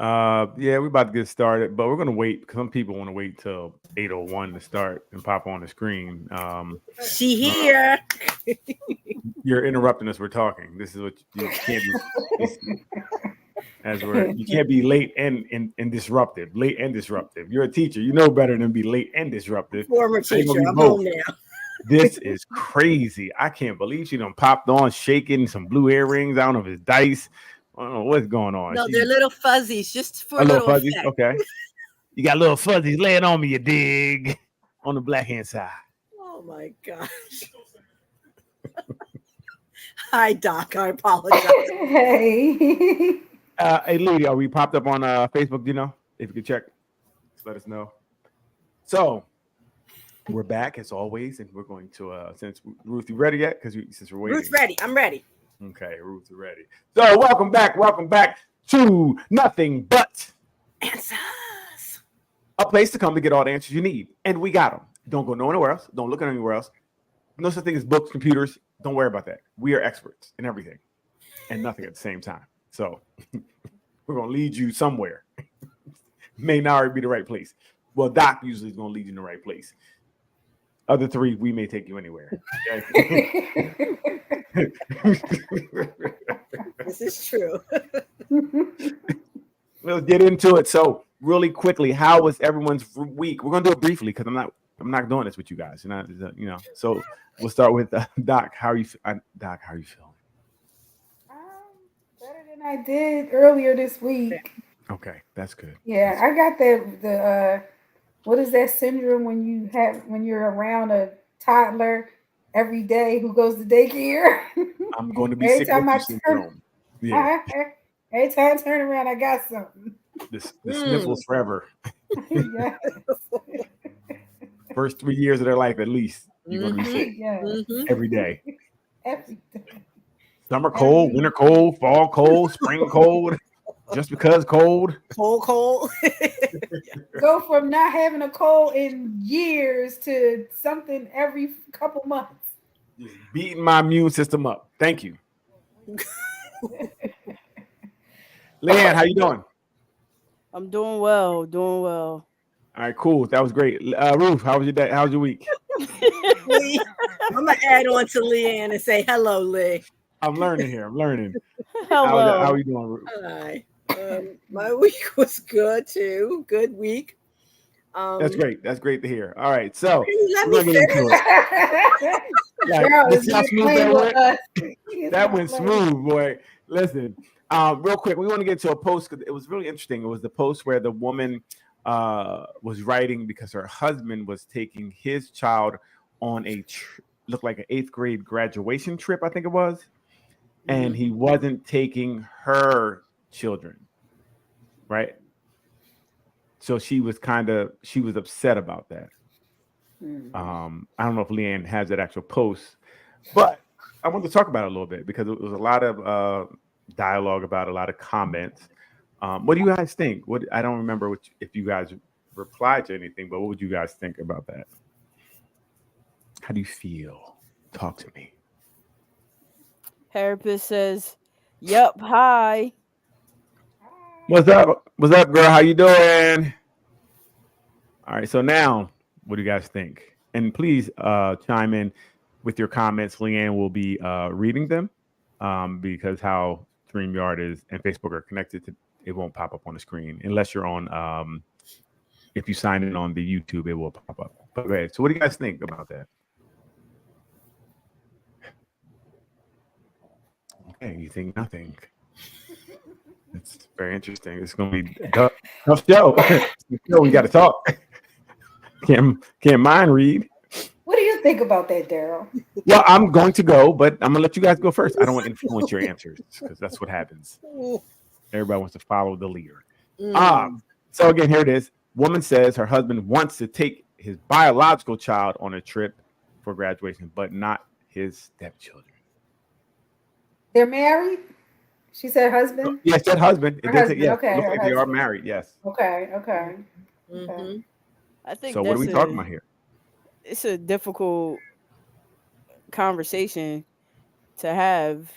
Yeah, we're about to get started, but we're gonna wait because some people want to wait till 8:01 to start and pop on the screen. She No, no, here. you're interrupting us. We're talking. This is what you can't be. This, as we're you can't be late and disruptive. Late and disruptive. You're a teacher. You know better than be late and disruptive. Former I ain't gonna teacher. be I'm both. home now. This is crazy. I can't believe she done popped on, shaking some blue earrings. I don't know if it's dice. I don't know what's going on. No, they're She's little fuzzies, just for a a little little fuzzy. effect. Okay. You got little fuzzies laying on me, you dig? On the black hand side. Oh my gosh. Hi, Doc. I apologize. Hey. Hey, Lady, are we popped up on Facebook? Do you know? If you could check, just let us know. So we're back as always, and we're going to since Ruth, you ready yet? Because since we're Ruth's waiting. ready. I'm ready. Okay, Ruth, you ready? So welcome back to Nothing But Answers. a place to come to get all the answers you need, and we got them. Don't go nowhere else. Don't look at anywhere else. No such thing as books, computers. Don't worry about that. We are experts in everything and nothing at the same time. So we're gonna lead you somewhere. May not already be the right place. Well, Doc usually is gonna lead you in the right place. Other three, we may take you anywhere. Okay? This is true. Let's get into it. So, really quickly, how was everyone's week? We're gonna do it briefly because I'm not doing this with you guys. So we'll start with Doc. How are you, Doc? How are you feeling? Better than I did earlier this week. Okay, that's good. Yeah, I got the what is that syndrome when you're around a toddler every day who goes to daycare? I'm going to be every sick with time you I turn, syndrome. Yeah, every time I turn around, I got something. the Mm. sniffles forever. Yeah, First 3 years of their life, at least, you're going to be Mm-hmm. sick yeah, Mm-hmm. every day. every Summer cold, every winter cold, fall cold, spring cold, just because cold. Cold, cold. go from not having a cold in years to something every couple months. Just beating my immune system up. Thank you. Leanne, how you doing? I'm doing well, doing well. All right, cool. That was great. Ruth, how was your day? How was your week? Lee. I'm gonna add on to Leanne and say hello, Lee. I'm learning here. I'm learning. How are Hello. you doing, Ruth? Hi. My week was good too. Good week. That's Um, great. That's great to hear. All right, so let we're me gonna get into it. finish. Like, Girl let's is see how not smooth playing that with went. us. He is That not went playing. smooth, boy. Listen, real quick, we want to get to a post because it was really interesting. It was the post where the woman was writing because her husband was taking his child on looked like an eighth grade graduation trip, I think it was, and Mhm. he wasn't taking her children, right? So she was upset about that. Hmm. I don't know if Leanne has that actual post, but I want to talk about it a little bit because it was a lot of dialogue about a lot of comments. What do you guys think? What I don't remember if you guys replied to anything, but what would you guys think about that? How do you feel? Talk to me. Therapist says, "Yup, hi." What's up? What's up, girl? How you doing? All right. So now, what do you guys think? And please chime in with your comments. Leanne will be reading them because how StreamYard is and Facebook are connected to it won't pop up on the screen unless you're on if you sign in on the YouTube, it will pop up. But go ahead. So what do you guys think about that? Okay, you think nothing. It's very interesting. It's gonna be a tough show. We gotta talk. Can't mind read. What do you think about that, Daryl? Well, I'm going to go, but I'm gonna let you guys go first. I don't want to influence your answers because that's what happens. Everybody wants to follow the leader. Ah, Mm. so again, here it is. Woman says her husband wants to take his biological child on a trip for graduation, but not his stepchildren. They're married. She said husband. Yes, that husband. It Her did say husband. yes. It Okay, looks her like they are husband. married. Yes. Okay, okay, okay. Mm-hmm. I So think what are we that's talking a about here? it's a difficult conversation to have.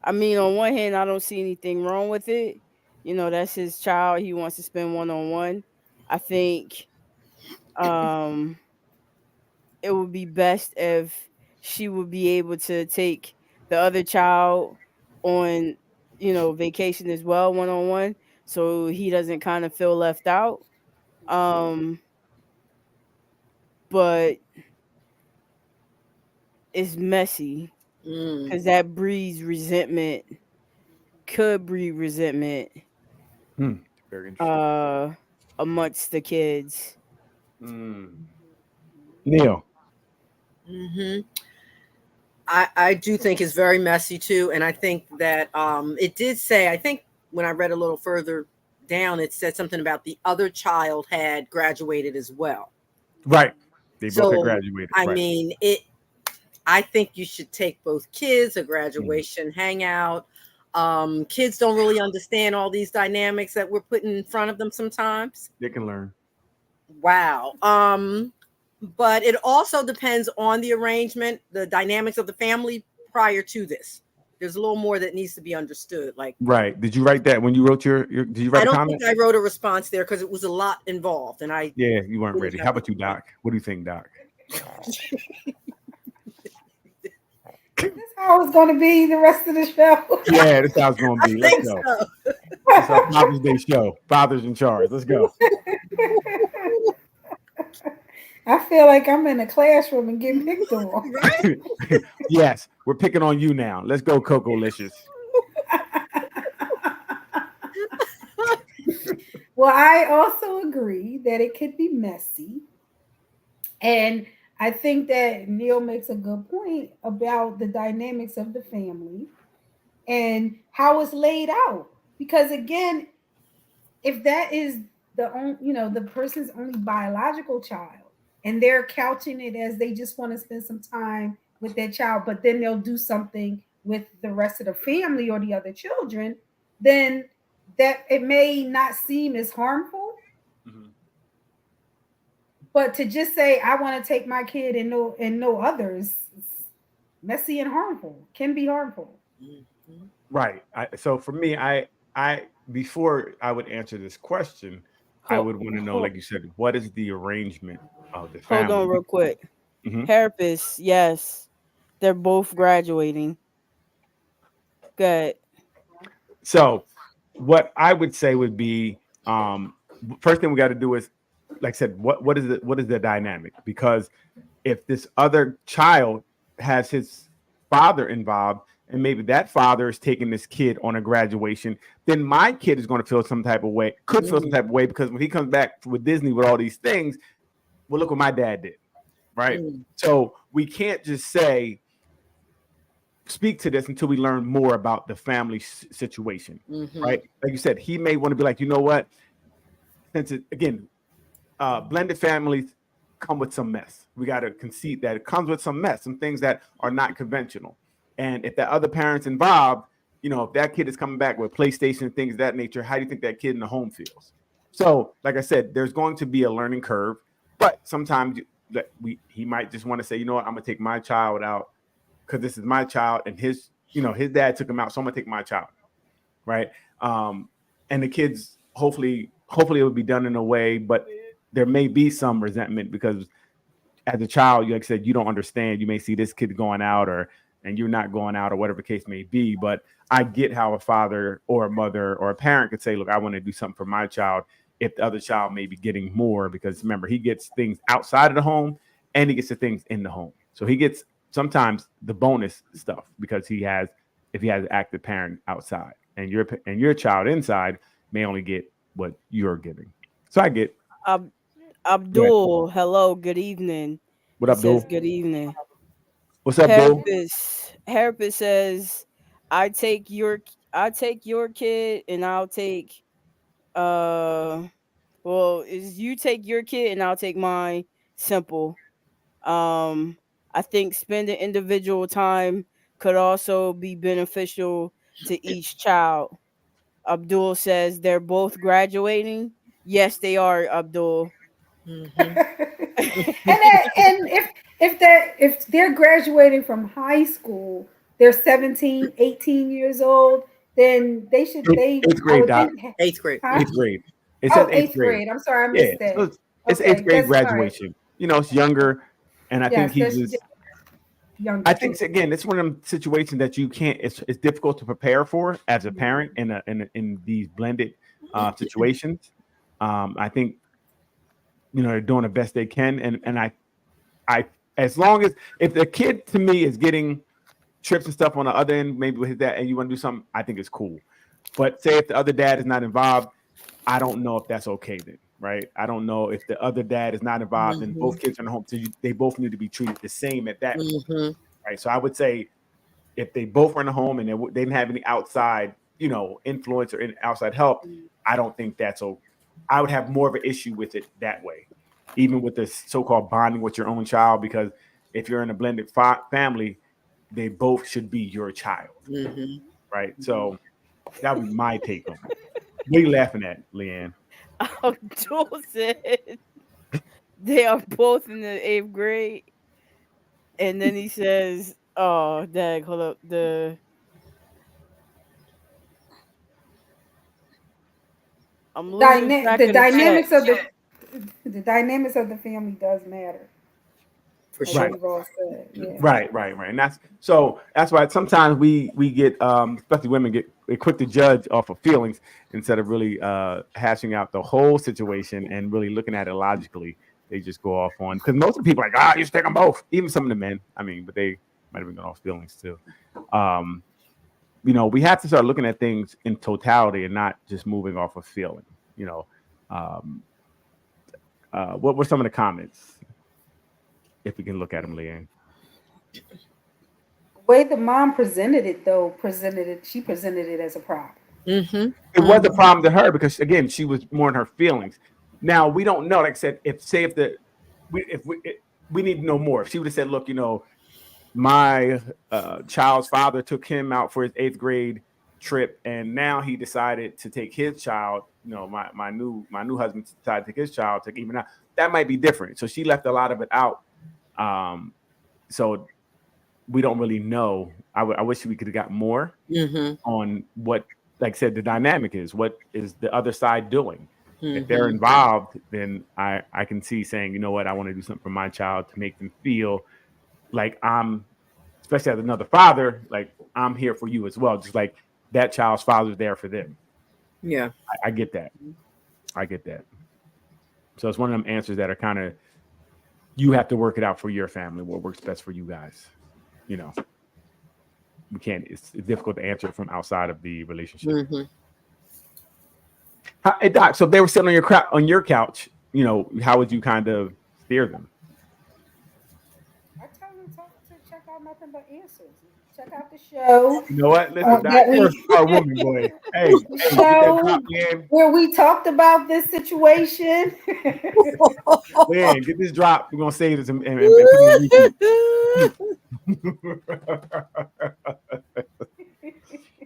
I mean, on one hand, I don't see anything wrong with it, That's his child. He wants to spend one-on-one. I think um it would be best if she would be able to take the other child on, vacation as well, one-on-one, so he doesn't kind of feel left out. Um but it's messy Mm. because that breeds resentment, could breed resentment Hmm. Very interesting. uh amongst the kids. Neil. Hmm. I do think it's very messy too, and I think that it did say. I think when I read a little further down, it said something about the other child had graduated as well. Right. They both had So graduated. I Right. mean, it. I think you should take both kids a Mhm. graduation hangout. Kids don't really understand all these dynamics that we're putting in front of them sometimes. They can learn. Wow. But it also depends on the arrangement, the dynamics of the family prior to this. There's a little more that needs to be understood. Like, Right. Did you write that when you wrote your did you I write a don't comment? think I wrote a response there because it was a lot involved, and I Yeah, you weren't didn't ready. have How the about you, Doc? What do you think, Doc? Is this how it's going to be the rest of the show? Yeah, this is how it's gonna I be. Let's think go. so. This is our Father's Day show. Father's in charge. Let's go. I feel like I'm in a classroom and getting picked on. Right? Yes, we're picking on you now. Let's go, Coco Licious. Well, I also agree that it could be messy. And I think that Neil makes a good point about the dynamics of the family and how it's laid out. Because again, if that is the person's only biological child and they're couching it as they just want to spend some time with their child, but then they'll do something with the rest of the family or the other children, then that it may not seem as harmful. Mhm. But to just say I want to take my kid and no others, it's messy and harmful. Can be harmful. Mhm. Right. So for me, I before I would answer this question, I Hold, would want to know, hold, like you said, what is the arrangement of the hold family? on real quick. Mhm. Therapists, yes, they're both graduating. Good. So what I would say would be first thing we got to do is, like I said, what is the dynamic? Because if this other child has his father involved, and maybe that father is taking this kid on a graduation, then my kid is going to feel some type of way, could feel some Mhm. type of way, because when he comes back with Disney with all these things, well, look what my dad did, right? Mhm. So we can't just say speak to this until we learn more about the family situation, Mhm. right? Like you said, he may want to be like, you know what? Since it, again, blended families come with some mess. We got to concede that it comes with some mess, some things that are not conventional. And if the other parents involved, if that kid is coming back with PlayStation, things of that nature, how do you think that kid in the home feels? So, like I said, there's going to be a learning curve, but sometimes he might just want to say, you know what, I'm gonna take my child out because this is my child, and his dad took him out, so I'm gonna take my child, right? And the kids, hopefully it would be done in a way, but there may be some resentment because as a child, like I said, you don't understand. You may see this kid going out, and you're not going out, or whatever the case may be. But I get how a father or a mother or a parent could say, look, I want to do something for my child if the other child may be getting more, because remember, he gets things outside of the home and he gets the things in the home. So he gets sometimes the bonus stuff because if he has an active parent outside, and your child inside may only get what you're giving. So I get. Ab- Go ahead. Abdul, hello, good evening. What He up, says Duel? good evening. What's up, Duel? Herpes says, I take your I take your kid and I'll take uh is you take your kid and I'll take mine. Simple. Um I think spending individual time could also be beneficial to each child. Abdul says they're both graduating. Yes, they are, Abdul. Mhm. And if they're graduating from high school, they're 17, 18 years old, then they should. Eighth grade, Doc. Eighth grade. Huh? Eighth grade. It says Eighth grade. I'm sorry, I missed Yeah, that. so it's Okay, eighth grade that's all right. graduation. It's younger, and I think Yes, he that's just. younger. I think again, it's one of them situations that you can't. It's difficult to prepare for as a parent in these blended situations. I think they're doing the best they can, and I as long as if the kid to me is getting trips and stuff on the other end, maybe with his dad, and you want to do something, I think it's cool. But say if the other dad is not involved, I don't know if that's okay then, right? I don't know if the other dad is not involved and both kids are in the home, so they both need to be treated the same at that point, right? So I would say if they both were in the home and they didn't have any outside, influence or outside help, I don't think that's okay. I would have more of an issue with it that way, even with the so-called bonding with your own child, because if you're in a blended family, they both should be your child, right? So that would be my take on it. What are you laughing at, Leanne? Abdul said they are both in the 8th grade, and then he says, "Oh, Dad, hold up I'm losing track The of dynamics text. of the dynamics of the family does matter. For Like sure. we've all said. Yeah. Right. And that's why sometimes we get especially women get quick to judge off of feelings instead of really hashing out the whole situation and really looking at it logically. They just go off on, because most of the people are like, you should take them both, even some of the men, but they might have been going off feelings too. We have to start looking at things in totality and not just moving off of feeling. What were some of the comments? If we can look at them, Leanne. The way the mom presented it as a problem. It was a problem to her because, again, she was more in her feelings. Now we don't know. Like I said, we need to know more. If she would have said, "Look, my child's father took him out for his 8th grade trip, and now he decided to take his child. My new husband decided to take his child to even out." That might be different. So she left a lot of it out. So we don't really know. I wish we could have got more on what, like I said, the dynamic is. What is the other side doing? If they're involved, then I can see saying, you know what, I want to do something for my child to make them feel like I'm, especially as another father, like I'm here for you as well. Just like that child's father's there for them. Yeah. I get that. So it's one of them answers that are kind of, you have to work it out for your family, what works best for you guys. We can't, it's difficult to answer from outside of the relationship. Hey, Doc, so if they were sitting on your couch, how would you kind of steer them? I tell them to check out Nothing But Answers. Check out the show. You know what? Listen, Doc, you're a smart woman, boy. Hey, show where we talked about this situation. Man, get this drop. We're gonna save this and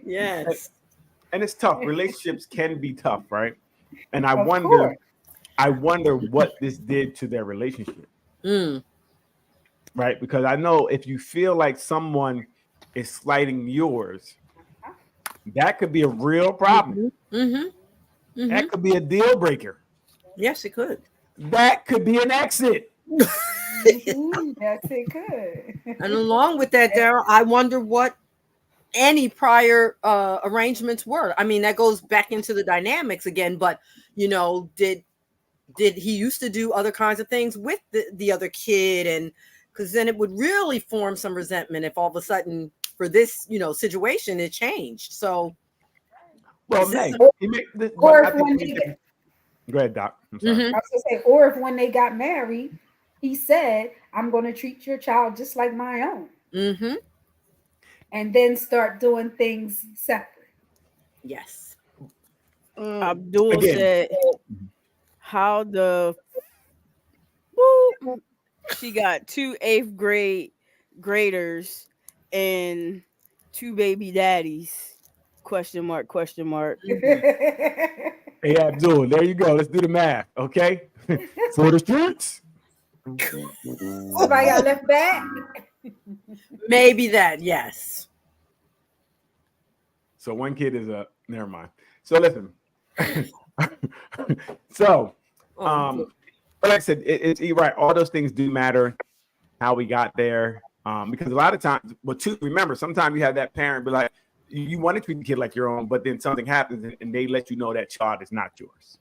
Yes. And it's tough. Relationships can be tough, right? And I wonder what this did to their relationship. Right? Because I know if you feel like someone is slighting yours, that could be a real problem. That could be a deal breaker. Yes, it could. That could be an exit. Yes, it could. And along with that, Daryl, I wonder what any prior arrangements were. I mean, that goes back into the dynamics again, but did he used to do other kinds of things with the other kid? And because then it would really form some resentment if all of a sudden for this situation it changed. So well, go ahead, Doc. I'm sorry. I was gonna say, or if when they got married, he said, "I'm going to treat your child just like my own." And then start doing things separate. Yes. Abdul said, "How the she got 2 8th graders and 2 baby daddies?" Question mark. Hey, Abdul, there you go. Let's do the math, okay? For the streets. Somebody got left back. Maybe that, yes. So one kid is never mind. So listen. So, but like I said, it's you're right. All those things do matter. How we got there, because a lot of times, remember, sometimes you have that parent be like, you want to treat the kid like your own, but then something happens and they let you know that child is not yours.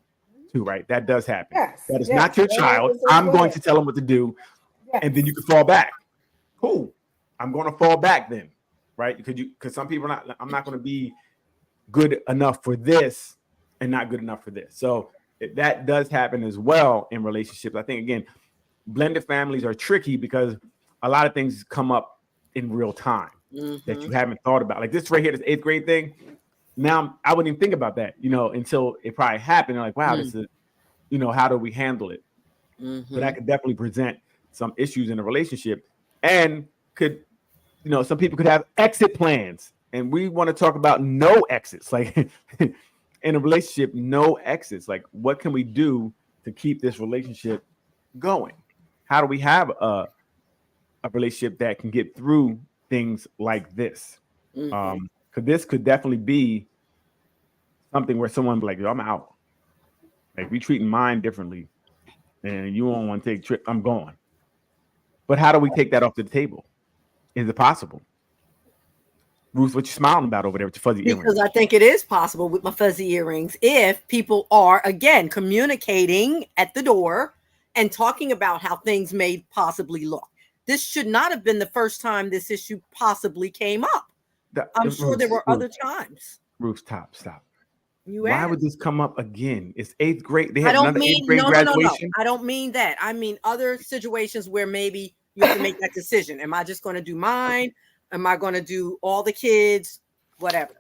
Too, right? That does happen. Yes, that is yes, not your that child. happens as I'm going well. to tell them what to do, Yes. and then you can fall back. Cool. I'm going to fall back then, right? Because some people are not. I'm not going to be good enough for this and not good enough for this. So that does happen as well in relationships. I think again, blended families are tricky because a lot of things come up in real time that you haven't thought about. Like this right here, this 8th grade thing. Now I wouldn't even think about that, until it probably happened. I'm like, wow, this is, how do we handle it? So that could definitely present some issues in a relationship, and could, some people could have exit plans, and we want to talk about no exits, like in a relationship, no exits. Like, what can we do to keep this relationship going? How do we have a relationship that can get through things like this? Because this could definitely be something where someone be like, yo, I'm out. Like, we treating mine differently, and you don't want to take a trip, I'm going. But how do we take that off the table? Is it possible? Ruth, what you smiling about over there with your fuzzy earrings? Because I think it is possible with my fuzzy earrings if people are, again, communicating at the door and talking about how things may possibly look. This should not have been the first time this issue possibly came up. I'm sure there were other times. Ruth, stop. Why would this come up again? It's 8th grade. They have I don't another mean 8th grade graduation. No. I don't mean that. I mean other situations where maybe you have to make that decision. Am I just going to do mine? Am I going to do all the kids? Whatever.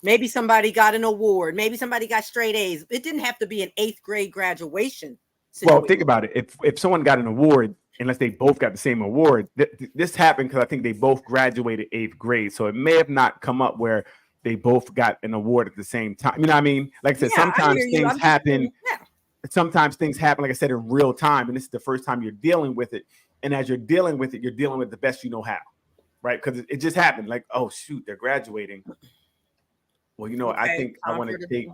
Maybe somebody got an award. Maybe somebody got straight A's. It didn't have to be an 8th grade graduation situation. Well, think about it. If someone got an award, unless they both got the same award, this happened because I think they both graduated 8th grade. So it may have not come up where they both got an award at the same time. You know what I mean? Like I said, sometimes things happen. Sometimes things happen, like I said, in real time. And this is the first time you're dealing with it. And as you're dealing with it, you're dealing with the best you know how, right? Because it just happened. Like, oh shoot, they're graduating. Well, I think I want to take,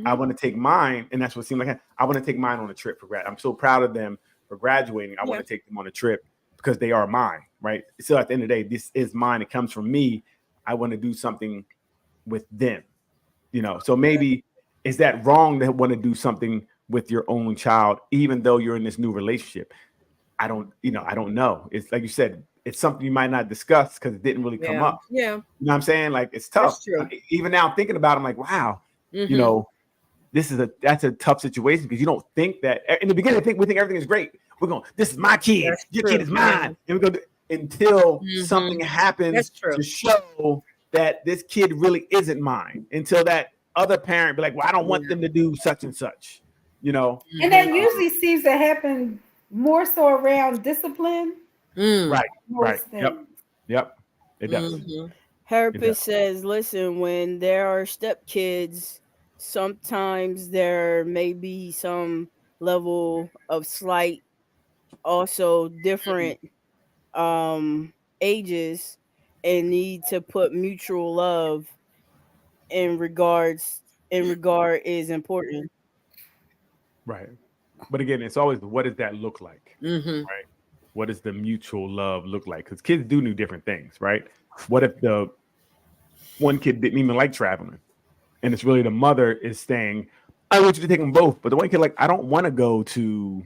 I want to take mine, and that's what it seemed like. I want to take mine on a trip for grad. I'm so proud of them for graduating. I want to take them on a trip because they are mine, right? So at the end of the day, this is mine. It comes from me. I want to do something with them, So maybe is that wrong to want to do something with your own child, even though you're in this new relationship? I don't know. It's like you said, it's something you might not discuss because it didn't really come up. Yeah. You know what I'm saying? Like, it's tough. Even now thinking about it, I'm like, wow, that's a tough situation because you don't think that in the beginning, we think everything is great. We're going, this is my kid. Your kid is mine. And we go until something happens to show that this kid really isn't mine, until that other parent be like, well, I don't want them to do such and such, And that usually seems to happen more so around discipline. Right. Yep. It does. Therapist says, listen, when there are stepkids, sometimes there may be some level of slight, also different ages, and need to put mutual love in regard is important. Right. But again, it's always, what does that look like? Mm-hmm. Right. What does the mutual love look like? Because kids do different things, right? What if the one kid didn't even like traveling, and it's really the mother is saying, I want you to take them both. But the one kid, like, I don't want to go to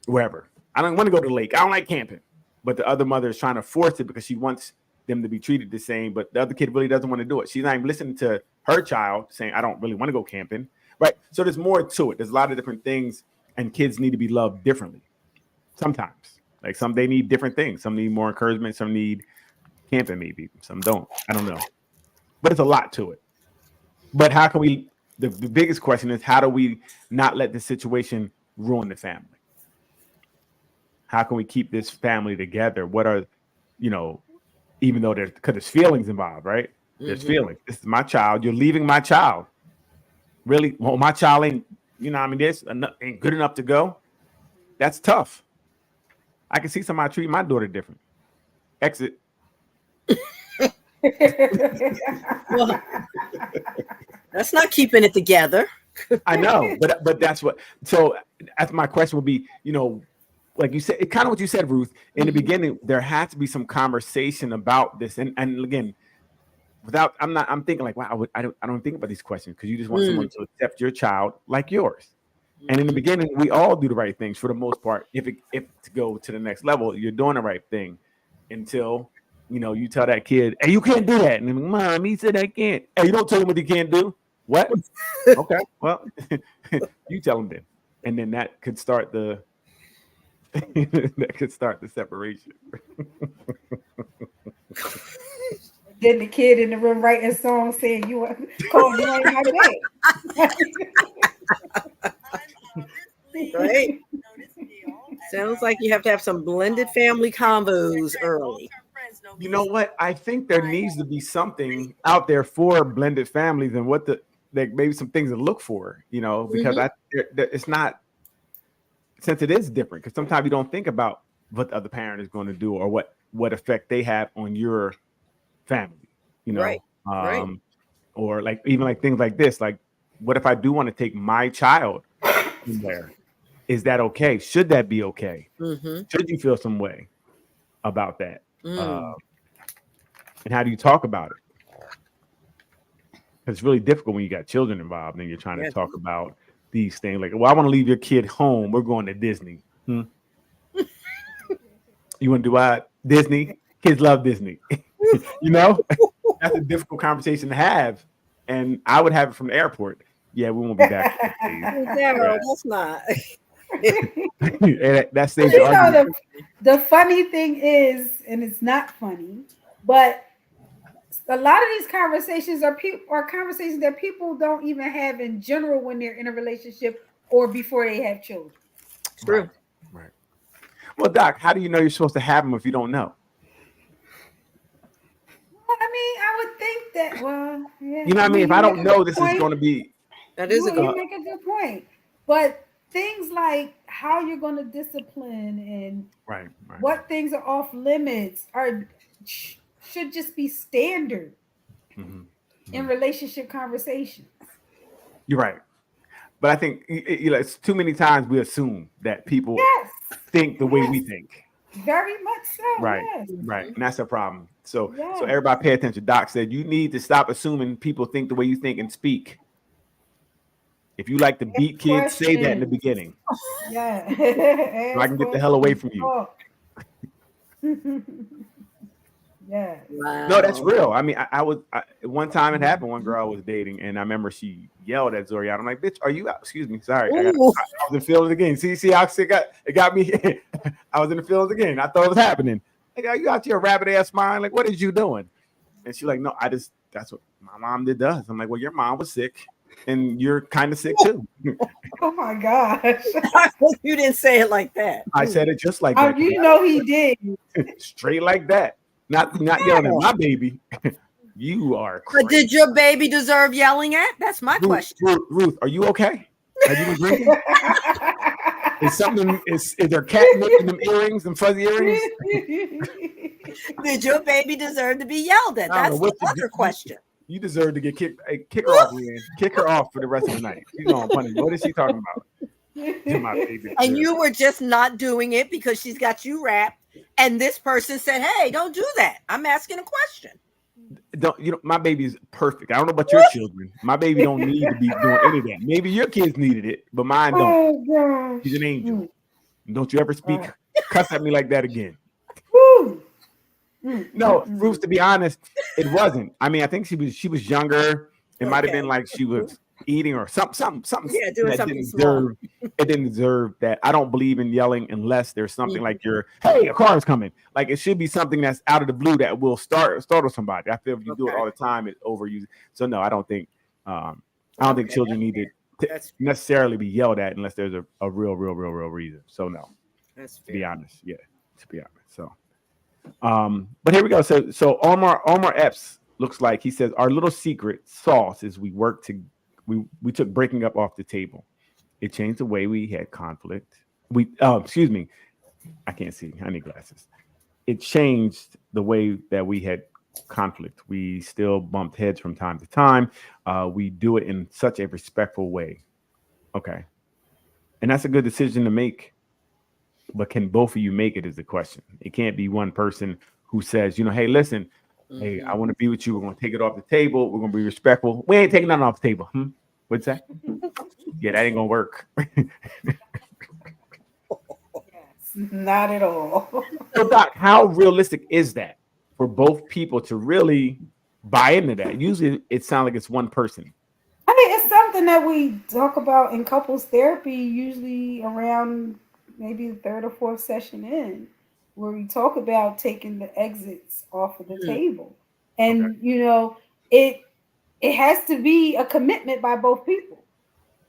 wherever. I don't want to go to the lake. I don't like camping. But the other mother is trying to force it because she wants them to be treated the same. But the other kid really doesn't want to do it. She's not even listening to her child saying, I don't really want to go camping. Right. So there's more to it. There's a lot of different things, and kids need to be loved differently. Sometimes, like, some they need different things. Some need more encouragement. Some need camping, maybe. Some don't. I don't know. But it's a lot to it. But how can we? The biggest question is, how do we not let this situation ruin the family? How can we keep this family together? What are, even though there's feelings involved, right? There's feelings. This is my child. You're leaving my child. Really? Well, my child ain't, this ain't good enough to go. That's tough. I can see somebody treat my daughter different. Exit. Well, that's not keeping it together. I know, but that's what. So that's my question would be, like you said, kind of what you said, Ruth. In the beginning, there had to be some conversation about this, and again, I'm thinking like, wow, I don't think about these questions because you just want someone to accept your child like yours. And in the beginning, we all do the right things for the most part. If to go to the next level, you're doing the right thing until you tell that kid, "Hey, you can't do that." And then, Mom, he said I can't. Hey, you don't tell him what he can't do. What? Okay, well, you tell him then, and then that could start the separation. Then the kid in the room writing songs saying you ain't my dad. Right? Sounds like you have to have some blended family combos early. You know what? I think there needs to be something out there for blended families and maybe some things to look for, because it's not, since it is different, because sometimes you don't think about what the other parent is going to do or what effect they have on your family, Right. Or like even like things like this, like what if I do want to take my child in there? Is that okay? Should that be okay? Should you feel some way about that? And how do you talk about it? Because it's really difficult when you got children involved and you're trying to talk about these things. Like, well, I want to leave your kid home. We're going to Disney. You want to do what? Disney? Kids love Disney. That's a difficult conversation to have. And I would have it from the airport. Yeah, we won't be back. No, that's not. That saves the argument. The funny thing is, and it's not funny, but a lot of these conversations are conversations that people don't even have in general when they're in a relationship or before they have children. True. Right. Well, Doc, how do you know you're supposed to have them if you don't know? Well, I mean, I would think that. Well, yeah. You know what I mean? If I don't know this is going to be, that is you make a good point. But things like how you're going to discipline and right. what things are off limits should just be standard in relationship conversations. You're right. But I think it's too many times we assume that people think the way we think. Very much so. Right. Yes. Right. And that's a problem. So everybody pay attention. Doc said you need to stop assuming people think the way you think and speak. If you like to beat kids, say that in the beginning. Yeah. So I can get the hell away from you. Yeah. Wow. No, that's real. I mean, I was one time it happened. One girl I was dating, and I remember she yelled at Zoriana. I'm like, "Bitch, are you out?" Excuse me, sorry. I was in the feelings again. See how it got me. I was in the feelings again. I thought it was happening. Like, are you out here rabbit ass smiling? Like, what is you doing? And she's like, "No, that's what my mom did to us." I'm like, "Well, your mom was sick, and you're kind of sick too." Oh my gosh! You didn't say it like that. I said it just like that. You know he did. Straight like that. Not yelling at my baby. You are crazy. But did your baby deserve yelling at? That's my question. Ruth, are you okay? Have you been drinking? Is there cat making them earrings, them fuzzy earrings? Did your baby deserve to be yelled at? That's the other question. You deserve to get kicked. Hey, kick her off, Leanne. Kick her off for the rest of the night. She's going punny. What is she talking about? My baby. And you were just not doing it because she's got you wrapped. And this person said, "Hey, don't do that. I'm asking a question." My baby is perfect. I don't know about your children. My baby don't need to be doing any of that. Maybe your kids needed it, but mine don't. Oh gosh. She's an angel. Don't you ever speak cuss at me like that again. No, Ruth, to be honest, it wasn't. I mean, I think she was younger. It might have been like she was eating or something. Yeah, doing something small. It didn't deserve that. I don't believe in yelling unless there's something like hey, a car is coming. Like it should be something that's out of the blue that will startle somebody. I feel if you do it all the time, it's overused. So no, I don't think think children need to necessarily be yelled at unless there's a real reason. So no, that's fair. To be honest. So but here we go. So Omar Epps looks like he says our little secret sauce is we took breaking up off the table. It changed the way we had conflict. Excuse me. I can't see. I need glasses. It changed the way that we had conflict. We still bumped heads from time to time. We do it in such a respectful way. Okay. And that's a good decision to make. But can both of you make it is the question. It can't be one person who says, hey, listen, hey, I want to be with you. We're going to take it off the table. We're going to be respectful. We ain't taking nothing off the table. What's that? Yeah, that ain't going to work. Not at all. So, Doc, how realistic is that for both people to really buy into that? Usually it sounds like it's one person. I mean, it's something that we talk about in couples therapy, usually around maybe the third or fourth session in, where we talk about taking the exits off of the table. And, it has to be a commitment by both people.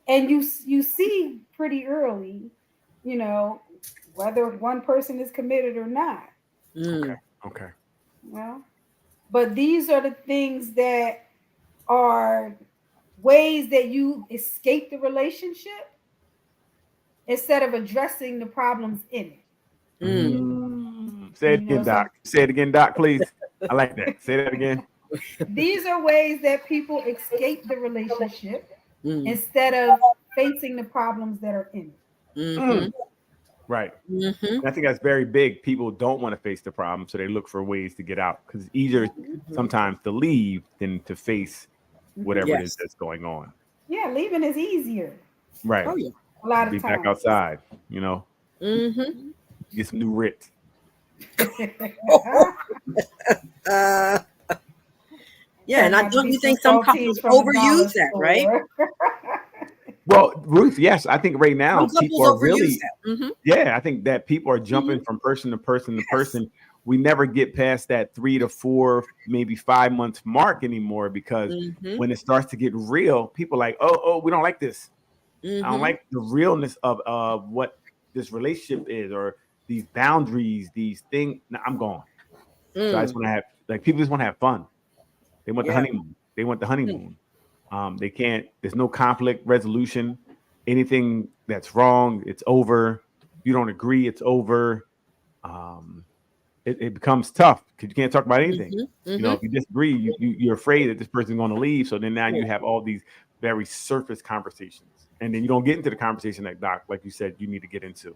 And you see pretty early, whether one person is committed or not. Okay. But these are the things that are ways that you escape the relationship instead of addressing the problems in it. Say it again, Doc. Say it again, Doc, please. I like that. Say that again. These are ways that people escape the relationship instead of facing the problems that are in it. Right. I think that's very big. People don't want to face the problem, so they look for ways to get out because it's easier sometimes to leave than to face whatever it is that's going on. Yeah, leaving is easier. Right. Oh, yeah. A lot of Be times. back outside, Get some new Ritz. Yeah, and don't you think some couples overuse that, right? Well, Ruth, yes, I think right now people are really, that. I think that people are jumping from person to person to person. We never get past that 3 to 4, maybe 5 months mark anymore because when it starts to get real, people are like, oh, we don't like this. I don't like the realness of what this relationship is or these boundaries, these things. No, I'm gone. So I just want to have, people just want to have fun. They want the honeymoon. They want the honeymoon. They can't, there's no conflict resolution. Anything that's wrong, it's over. You don't agree, it's over. It becomes tough because you can't talk about anything. If you disagree, you're afraid that this person's going to leave. So then now you have all these very surface conversations. And then you don't get into the conversation that Doc, like you said, you need to get into.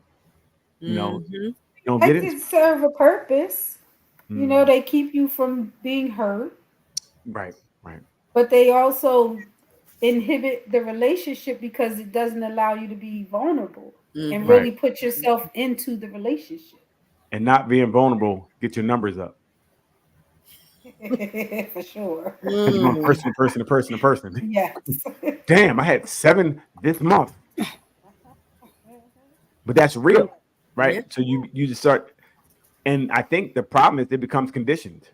You don't get into. They serve a purpose. They keep you from being hurt. Right. But they also inhibit the relationship because it doesn't allow you to be vulnerable and really put yourself into the relationship. And not being vulnerable, get your numbers up. For sure. Because you're going person to person. Yes. Damn, I had 7 this month. But that's real, right? Yeah. So you just start, and I think the problem is it becomes conditioned.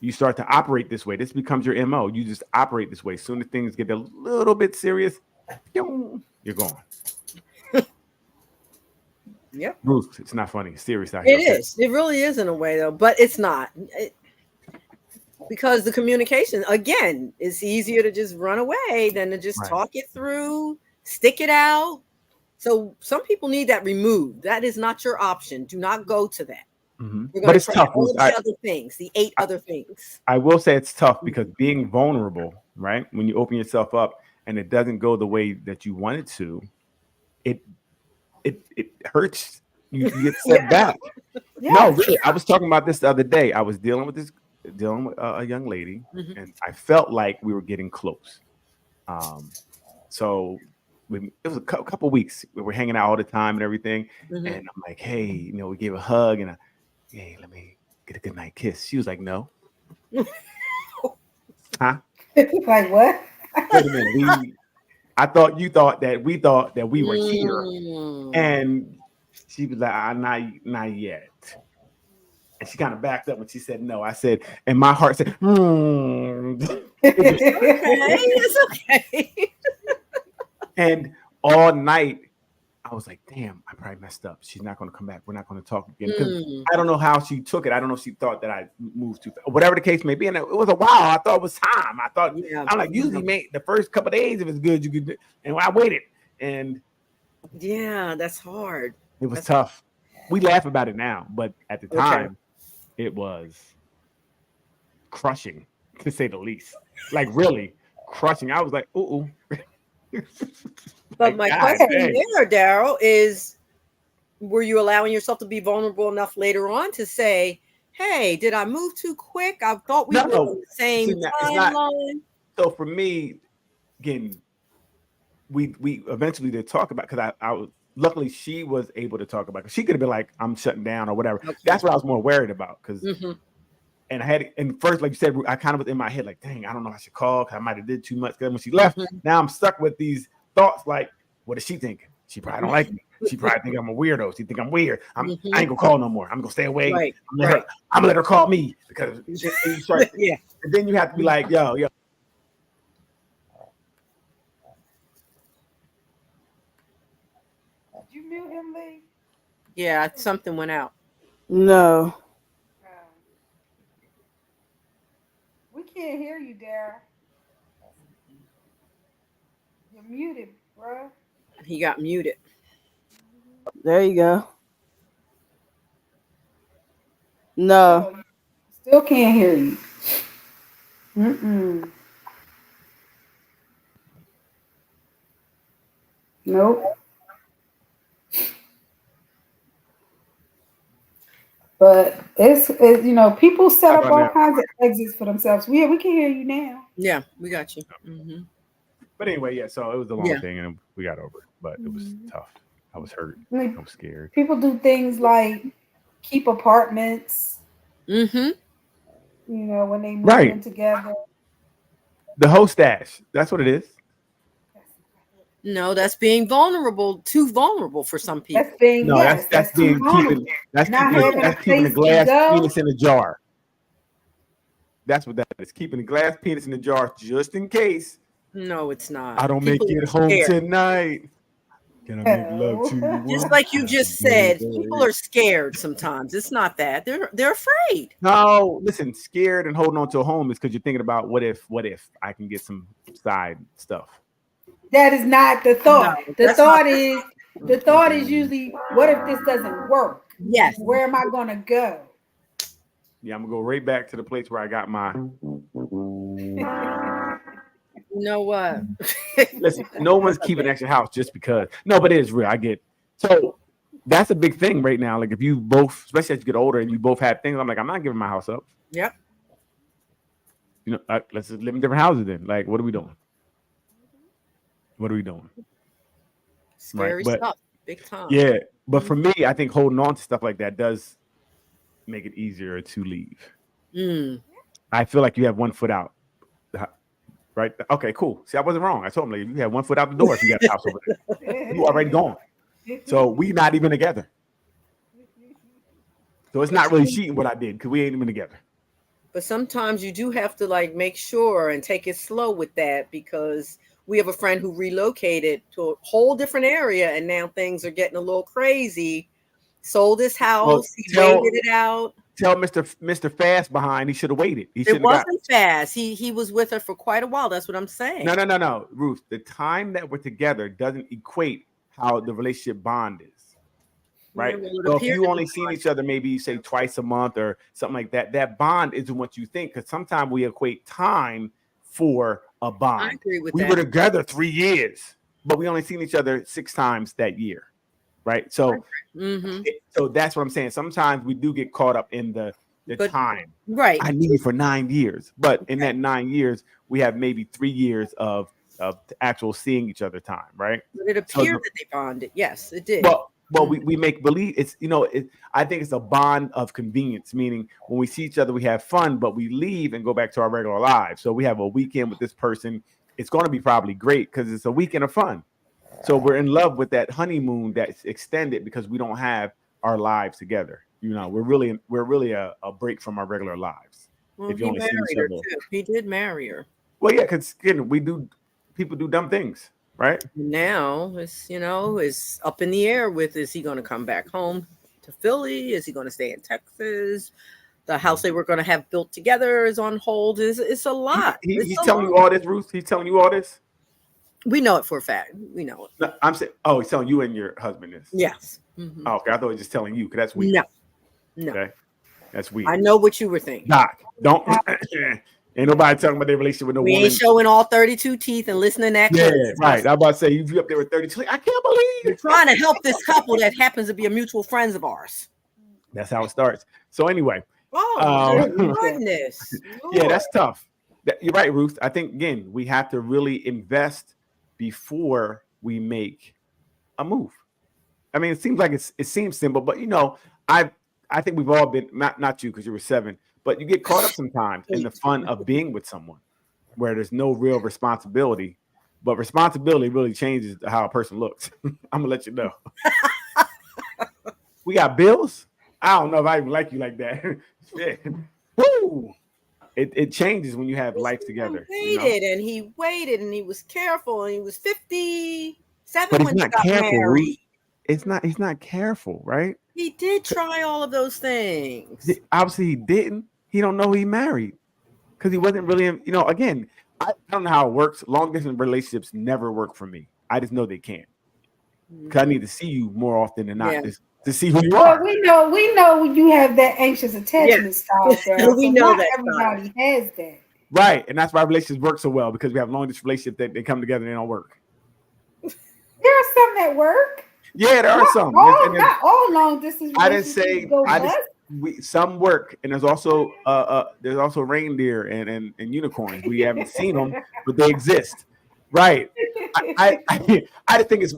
You start to operate this way. This becomes your MO. You just operate this way. Soon as things get a little bit serious, you're gone. Yep. Bruce, it's not funny. It's serious out here. It is. It really is in a way, though, but it's not. Because the communication, again, it's easier to just run away than to just talk it through, stick it out. So some people need that removed. That is not your option. Do not go to that. But it's tough. All the other things, the 8 other things. I will say it's tough because being vulnerable, right? When you open yourself up and it doesn't go the way that you want it to, it hurts. You get set back. No, really. I was talking about this the other day. I was dealing with a young lady, and I felt like we were getting close. So it was a couple weeks. We were hanging out all the time and everything. And I'm like, hey, we gave a hug and hey, let me get a good night kiss. She was like, no. Huh? Like what? Wait a minute. We thought that we were here. And she was like, not yet. And she kind of backed up when she said no. I said, and my heart said, It's okay. And all night, I was like, damn, I probably messed up. She's not going to come back. We're not going to talk again. Because I don't know how she took it. I don't know if she thought that I moved too fast. Whatever the case may be. And it was a while. I thought it was time. I'm like, usually, mate, the first couple of days, if it's good, you could do. And I waited. And yeah, that's hard. It was tough. We laugh about it now. But at the time, it was crushing, to say the least. Like really crushing. I was like, ooh. But my question there, Daryl, is were you allowing yourself to be vulnerable enough later on to say, hey, did I move too quick? I thought we were on the same timeline. So for me, again, we eventually did talk about, because I was, luckily she was able to talk about, because she could have been like, I'm shutting down or whatever. Okay. That's what I was more worried about, because and I had, and first, like you said, I kind of was in my head like, dang, I don't know if I should call, because I might have did too much. Because when she left, now I'm stuck with these thoughts like, what is she thinking? She probably don't like me. She probably think I'm a weirdo. She think I'm weird. I ain't gonna call no more. I'm gonna stay away. Right. I'm gonna let her call me, because yeah. And then you have to be like, yo. Did you mute him, Lee? Yeah, something went out. No. We can't hear you, Dara. You're muted, bro. He got muted. There you go. No. Oh, still can't hear you. Nope. But it's you know, people set up all kinds of exits for themselves. We can hear you now. Yeah, we got you. But anyway, yeah. So it was a long thing, and we got over it. But it was tough. I was hurt. I was scared. People do things like keep apartments. You know, when they move in together. The whole stash. That's what it is. No, that's being vulnerable. Too vulnerable for some people. That's being that's being keeping the glass penis in a jar. That's what that is. Keeping the glass penis in the jar just in case. No, it's not. I don't make it home tonight. Can I make love to you? Just like you just said, people are scared sometimes. It's not that. They're afraid. No, listen, scared and holding on to a home is because you're thinking about what if I can get some side stuff. That is not the thought. No, the thought is usually, what if this doesn't work? Yes. Where am I gonna go? Yeah, I'm gonna go right back to the place where I got my You know what? Listen, no one's keeping an extra house just because. No, but it is real. I get. So that's a big thing right now. Like if you both, especially as you get older and you both have things, I'm like, I'm not giving my house up. Yep. You know, let's just live in different houses then. Like, what are we doing? What are we doing? Scary stuff. Big time. Yeah. But for me, I think holding on to stuff like that does make it easier to leave. I feel like you have one foot out. Right. Okay, cool. See, I wasn't wrong. I told him, like, you have one foot out the door if you got a house over there. You already gone. So we not even together. So it's not really cheating what I did because we ain't even together. But sometimes you do have to like make sure and take it slow with that, because we have a friend who relocated to a whole different area and now things are getting a little crazy. Sold his house, he waited it out. Tell Mr. Fast behind, he should have waited. It wasn't fast. He was with her for quite a while. That's what I'm saying. No, Ruth. The time that we're together doesn't equate how the relationship bond is, right? Yeah, so if you only seen each other maybe say twice a month or something like that, that bond isn't what you think. Because sometimes we equate time for a bond. I agree with that. We were together 3 years, but we only seen each other 6 times that year. Right. So, so that's what I'm saying. Sometimes we do get caught up in the time. Right. I knew you for 9 years, but in that 9 years, we have maybe 3 years of actual seeing each other time. Right. But it appeared that they bonded. Yes, it did. Well, we make believe it's, you know, I think it's a bond of convenience, meaning when we see each other, we have fun, but we leave and go back to our regular lives. So we have a weekend with this person. It's going to be probably great because it's a weekend of fun. So we're in love with that honeymoon that's extended because we don't have our lives together. You know, we're really a break from our regular lives. Well, if you only see each other. He did marry her. Well, yeah, because people do dumb things, right? Now it's, you know, it's up in the air with, is he going to come back home to Philly? Is he going to stay in Texas? The house they were going to have built together is on hold. It's a lot. He's telling you all this, Ruth? He's telling you all this? We know it for a fact. We know it. No, I'm saying, he's telling you and your husband this. Yes. Oh, okay. I thought he was just telling you because that's weird. No. Okay. That's I weird. know what you were thinking. Doc, don't. Ain't nobody talking about their relationship with no We woman. ain't showing all 32 teeth and listening to that Yeah, clip. right. I'm about to say you up there with 32. I can't believe We're it. trying to help this couple that happens to be a mutual friends of ours. That's how it starts. So anyway, Oh my goodness. yeah, that's tough. You're right, Ruth. I think again we have to really invest before we make a move. I mean, it seems like it seems simple, but I think we've all been not you because you were 7, but you get caught up sometimes in the fun of being with someone where there's no real responsibility, but responsibility really changes how a person looks. I'm gonna let you know. We got bills. I don't know if I even like you like that. Shit. Woo! It changes when you have life together. He waited and he was careful and he was 57 But he's when he not got careful, married. Ruth. He's not careful, right? He did try all of those things. Obviously he didn't. He don't know he married because he wasn't really, again, I don't know how it works. Long distance relationships never work for me. I just know they can't. Because I need to see you more often than not to see who you Well, are. we know you have that anxious attachment style. Girl. We So know not that everybody has that. Right. And that's why relationships work so well because we have long distance relationships that they come together and they don't work. There are some that work. Yeah, there are some. Not all long distance. I didn't say go some work, and there's also reindeer and unicorns. We haven't seen them, but they exist. Right. I think it's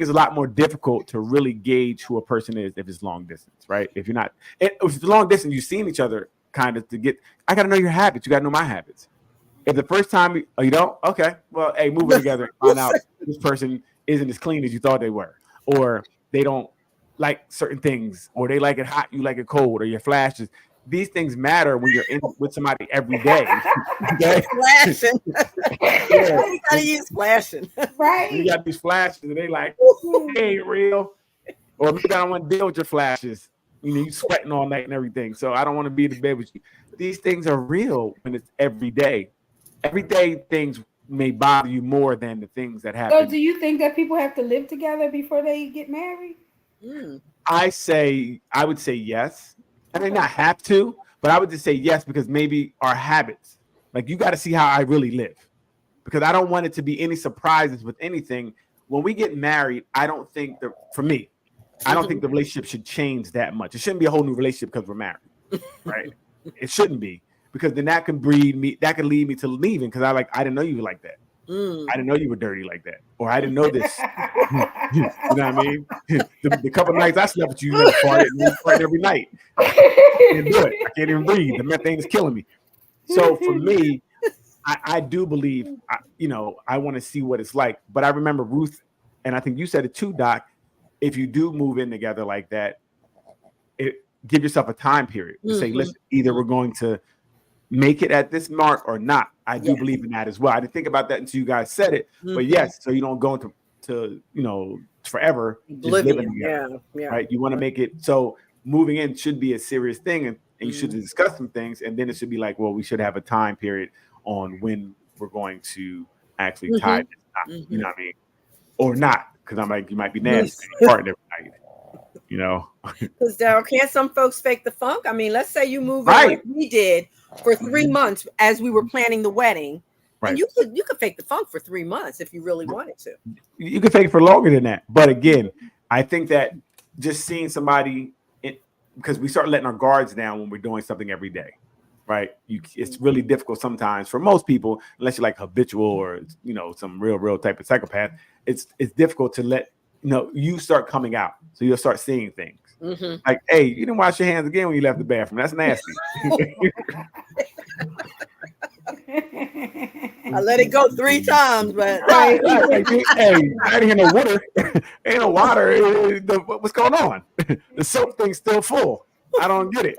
a lot more difficult to really gauge who a person is if it's long distance, right? If it's long distance, you've seen each other kind of I got to know your habits. You got to know my habits. If the first time you don't, okay, well, hey, move it together and find out this person isn't as clean as you thought they were, or they don't like certain things, or they like it hot, you like it cold, or your flashes. These things matter when you're with somebody every day. Okay? Flashing. Yeah. You gotta use flashing. Right. You got these flashes, and they like, they ain't real. Or maybe I don't want to deal with your flashes. You sweating all night and everything. So I don't want to be in the bed with you. These things are real when it's every day. Everyday things may bother you more than the things that happen. So do you think that people have to live together before they get married? I would say yes. I mean, not have to, but I would just say yes because maybe our habits. Like you got to see how I really live, because I don't want it to be any surprises with anything. When we get married, I don't think for me, I don't think the relationship should change that much. It shouldn't be a whole new relationship because we're married, right? It shouldn't be, because then that can lead me to leaving because I didn't know you were like that. I didn't know you were dirty like that, or I didn't know this. You know what I mean? The couple nights I slept with you, never farted, and you fart every night. I can't do it. I can't even breathe. The methane is killing me. So for me, I do believe, I want to see what it's like. But I remember Ruth, and I think you said it too, Doc. If you do move in together like that, give yourself a time period to say, listen, either we're going to make it at this mark or not. I do believe in that as well. I didn't think about that until you guys said it, but yes, so you don't go into forever just living together, right? You want to make it so moving in should be a serious thing, and you should discuss some things, and then it should be like, well, we should have a time period on when we're going to actually tie this knot, you know what I mean, or not, because I'm like, you might be nasty, part every night. Because Daryl, can't some folks fake the funk? I mean, let's say you move in like we did for 3 months as we were planning the wedding. Right. And you could fake the funk for 3 months if you really wanted to. You could fake it for longer than that. But again, I think that just seeing somebody, because we start letting our guards down when we're doing something every day, right? It's really difficult sometimes for most people, unless you're like habitual or some real type of psychopath. It's difficult to let you start coming out, so you'll start seeing things like, hey, you didn't wash your hands again when you left the bathroom. That's nasty. I let it go 3 times, but right. Hey, I didn't hear no water. Ain't no water. What's going on? The soap thing's still full. I don't get it.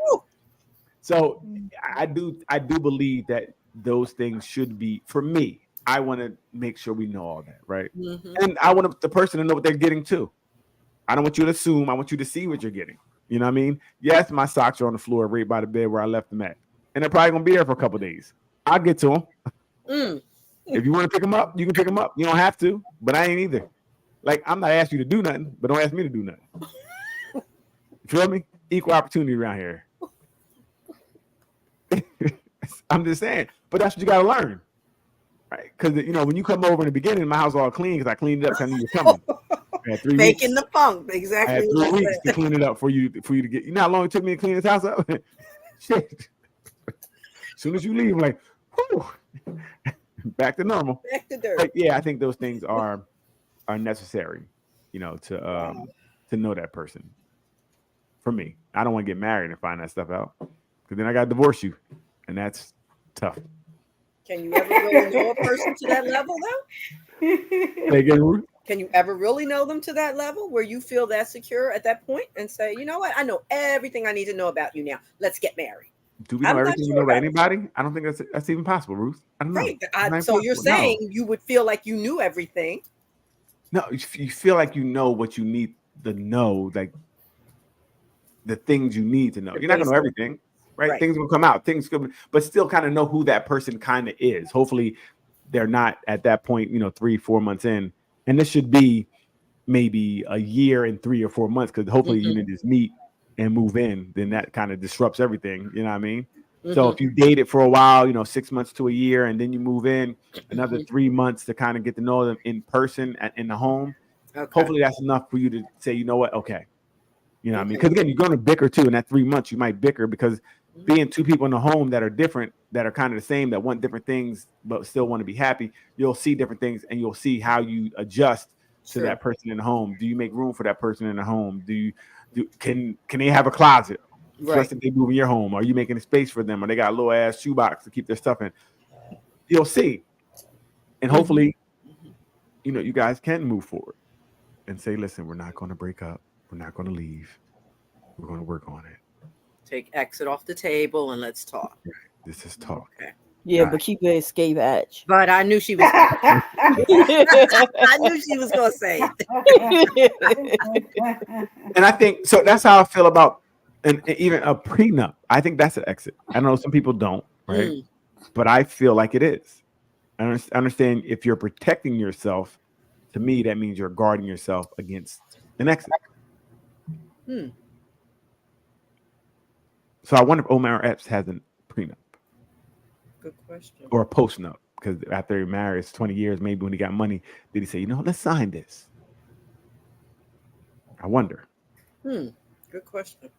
So I do believe that those things should be, for me, I want to make sure we know all that, right? And I want the person to know what they're getting too. I don't want you to assume. I want you to see what you're getting. You know what I mean? Yes, my socks are on the floor right by the bed where I left them at, and they're probably gonna be there for a couple of days. I'll get to them. If you want to pick them up, you can pick them up. You don't have to, but I ain't either. Like, I'm not asking you to do nothing, but don't ask me to do nothing. You feel me? Equal opportunity around here. I'm just saying, but that's what you got to learn, right? Because when you come over in the beginning, my house all clean because I cleaned it up. 'Cause I knew you were coming. I had 3 weeks. Making the punk. I Exactly. had what 3 I weeks to said. clean it up for you to get. You know how long it took me to clean this house up? Shit. As soon as you leave, I'm like, whew, back to normal. Back to dirt. But yeah, I think those things are necessary, to know that person. For me, I don't want to get married and find that stuff out, because then I got to divorce you, and that's tough. Can you ever really know a person to that level, though? Say again, Ruth? Can you ever really know them to that level where you feel that secure at that point and say, you know what? I know everything I need to know about you now. Let's get married. Do we know I'm not everything we sure know about about it. anybody? I don't think that's even possible, Ruth. I don't know. Right. It's not So you're impossible. No. saying you would feel like you knew everything. No, you feel like you know what you need to know, like the things you need to know. You're not going to know everything, right? Things will come out, but still kind of know who that person kind of is. Hopefully they're not at that point, 3-4 months in. And this should be maybe a year and 3 or 4 months, because hopefully you need to just meet and move in. Then that kind of disrupts everything. You know what I mean? So if you date it for a while, 6 months to a year, and then you move in another 3 months to kind of get to know them in person in the home, hopefully that's enough for you to say, you know what? Okay. You know what I mean? Because again, you're going to bicker too. In that 3 months, you might bicker because being two people in the home that are different, that are kind of the same, that want different things, but still want to be happy, you'll see different things, and you'll see how you adjust to that person in the home. Do you make room for that person in the home? Can they have a closet? Just if they move in your home, are you making a space for them? Or they got a little ass shoebox to keep their stuff in? You'll see. And hopefully, you guys can move forward and say, listen, we're not going to break up. We're not going to leave. We're going to work on it. Take exit off the table and let's talk. This is talk. Okay. Yeah, but keep the escape hatch. But I knew she was. I knew she was going to say it. And I think so. That's how I feel about even a prenup. I think that's an exit. I know some people don't, right? But I feel like it is. I understand if you're protecting yourself. To me, that means you're guarding yourself against an exit. So I wonder if Omar Epps has a prenup. Good question. Or a postnup, because after he married, it's 20 years, maybe when he got money, did he say, let's sign this? I wonder. Good question.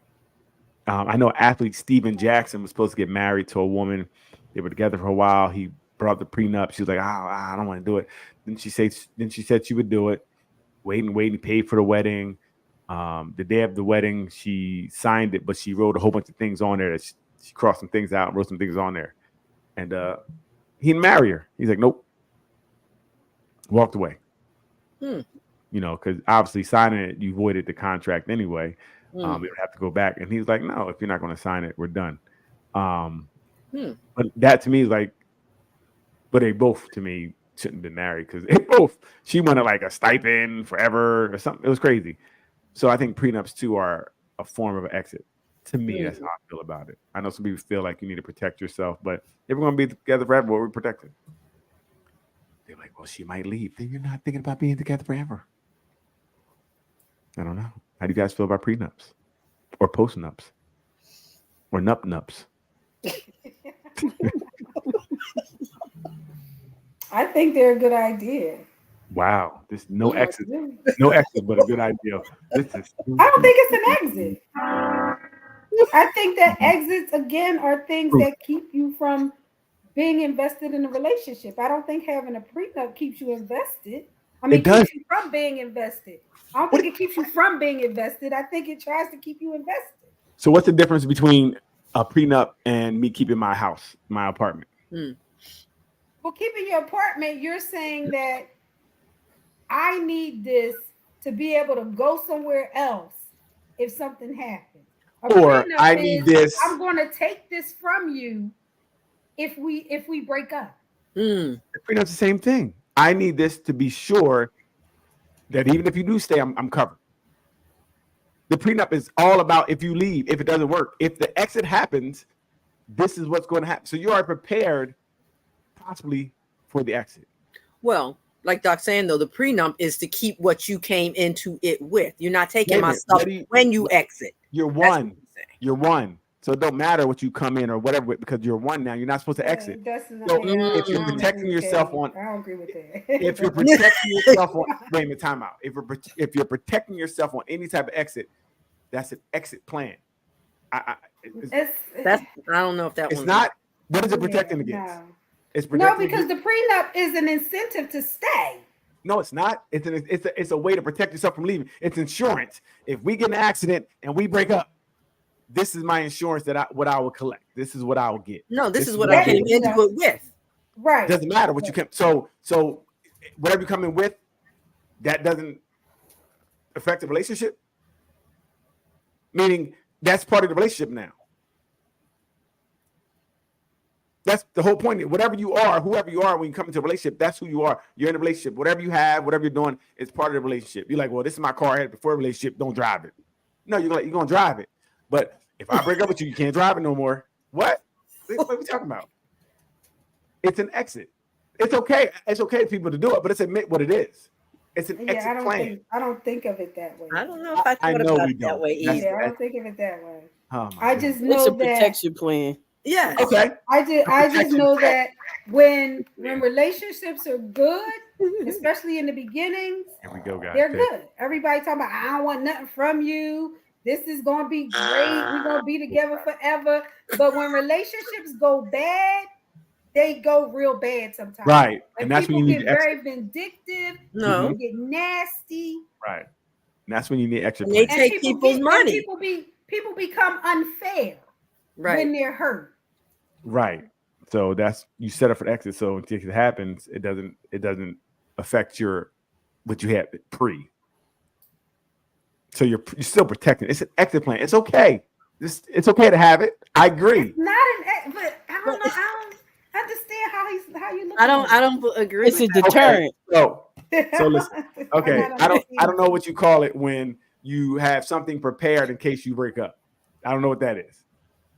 I know athlete Steven Jackson was supposed to get married to a woman. They were together for a while. He brought the prenup. She was like, I don't want to do it. Then she said she would do it. Waiting, paid for the wedding. The day of the wedding, she signed it, but she wrote a whole bunch of things on there. That she crossed some things out, wrote some things on there. And he didn't marry her. He's like, nope. Walked away. Because obviously signing it, you voided the contract anyway. You would have to go back. And he's like, no, if you're not going to sign it, we're done. But that to me is like, but they both to me shouldn't have been married, because she wanted like a stipend forever or something. It was crazy. So I think prenups too are a form of an exit. To me, that's how I feel about it. I know some people feel like you need to protect yourself, but if we're going to be together forever, we're protected. They're like, well, she might leave. Then you're not thinking about being together forever. I don't know. How do you guys feel about prenups or postnups or nups? I think they're a good idea. Wow, this no exit, but a good idea. This is. I don't think it's an exit. I think that exits again are things that keep you from being invested in a relationship. I don't think having a prenup keeps you invested. I mean, it keeps you from being invested. I don't think it keeps you from being invested. I think it tries to keep you invested. So what's the difference between a prenup and me keeping my house, my apartment? Well, keeping your apartment, you're saying that I need this to be able to go somewhere else if something happens. Or I need this. I'm going to take this from you if we break up. The prenup's the same thing. I need this to be sure that even if you do stay, I'm covered. The prenup is all about if you leave, if it doesn't work, if the exit happens, this is what's going to happen. So you are prepared possibly for the exit. Well, like Doc's saying, though, the prenup is to keep what you came into it with. You're not taking my stuff when you exit. You're one. So it don't matter what you come in or whatever with, because you're one now. You're not supposed to exit. That's not, So if you're I don't protecting agree with yourself that. on- I don't agree with that. If you're protecting yourself on, wait a minute, time out. If you're protecting yourself on any type of exit, that's an exit plan. That's I don't know if that It's one's not. What is it Yeah, protecting against? no. It's No, protecting because against- the prenup is an incentive to stay. no, it's not. It's a way to protect yourself from leaving. It's insurance. If we get in an accident and we break up, this is my insurance that I will collect. This is what I will get. no. This This is is what what I I came do. into it with. Right. It doesn't matter what you can. So whatever you come in with, that doesn't affect the relationship. Meaning that's part of the relationship now. That's the whole point. Whatever you are, whoever you are, when you come into a relationship, that's who you are. You're in a relationship. Whatever you have, whatever you're doing, it's part of the relationship. You're like, well, this is my car I had before a relationship. Don't drive it. No, you're gonna drive it. But if I break up with you, you can't drive it no more. What? What are we talking about? It's an exit. It's okay. It's okay for people to do it, but it's admit what it is. It's an exit plan. I don't think of it that way. I don't know if I I thought know about we it that don't. way That's- either. I don't think of it that way. Oh my I God. just It's know a that protection plan. Yes. Okay. I just protection know plan. that when relationships are good, especially in the beginnings, Here we go, guys. they're good. Everybody talking about I don't want nothing from you. This is gonna be great. We're gonna be together forever. But when relationships go bad, they go real bad sometimes. Right. And And that's when people you need get extra. very vindictive, No. people get nasty, Right. And that's when you need extra And they plan. take people's money. People become unfair Right. when they're hurt. Right. So that's you set up for the exit. So until it happens, it doesn't affect what you had pre. So you're still protecting. It's an exit plan. It's okay. It's okay to have it. I agree. It's not but I don't know. I don't understand how you look. I don't agree. It's a with that. deterrent. So listen. Okay. I don't understand. know what you call it when you have something prepared in case you break up. I don't know what that is.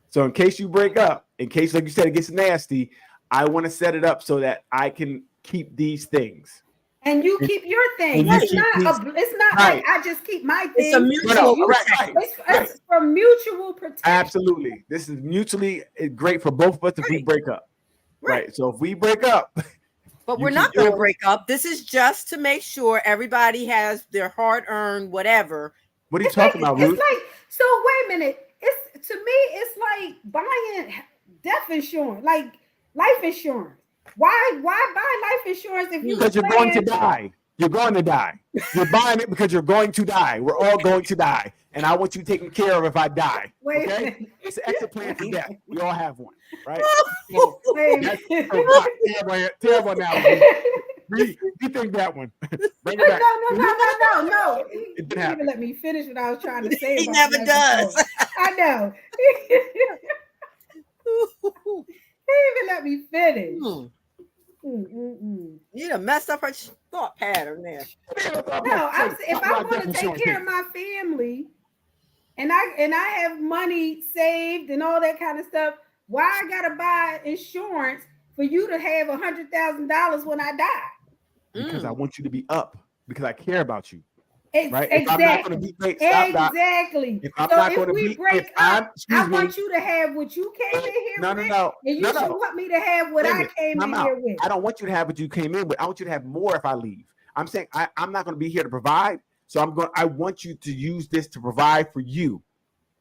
So in case you break up, in case, like you said, it gets nasty, I want to set it up so that I can keep these things. And you keep your thing. And you It's keep not, these- it's not Right. like I just keep my It's thing. a mutual No, right. It's for mutual protection. Absolutely. This is mutually great for both of us if we Right. break up. Right. Right. So if we break up, But You we're keep not going to yours. break up. This is just to make sure everybody has their hard-earned whatever. what are you It's talking like, about, it's Ruth? like, so wait a minute. It's to me, it's like buying death insurance, like life insurance. Why buy life insurance if you Because you're going to plan- die. You're going to die. You're buying it because you're going to die. We're all going to die. And I want you taken care of if I die. Wait a Okay? minute. It's an exit plan for death. We all have one, right? So, Wait a that's minute. terrible analogy. Rethink that one. Bring it back. No. He It didn't didn't happen. even let me finish what I was trying to say. He about never life does. insurance. I know. He didn't even let me finish. You done messed up her thought pattern there. No, I'm saying if I want to take care of my family, and I have money saved and all that kind of stuff, why I gotta buy insurance for you to have $100,000 when I die? Because I want you to be up. Because I care about you. Ex- Right? If I'm not going to Exactly. be wait, stop, Doc. Exactly. If I'm So not if going to we be, break if I'm, up, excuse I me, want you to have what you came in here no, with, no, and you no, should no. want me to have what Wait a I minute. came Time in out. here with. I don't want you to have what you came in with. I want you to have more if I leave. I'm saying I'm not going to be here to provide. So I want you to use this to provide for you.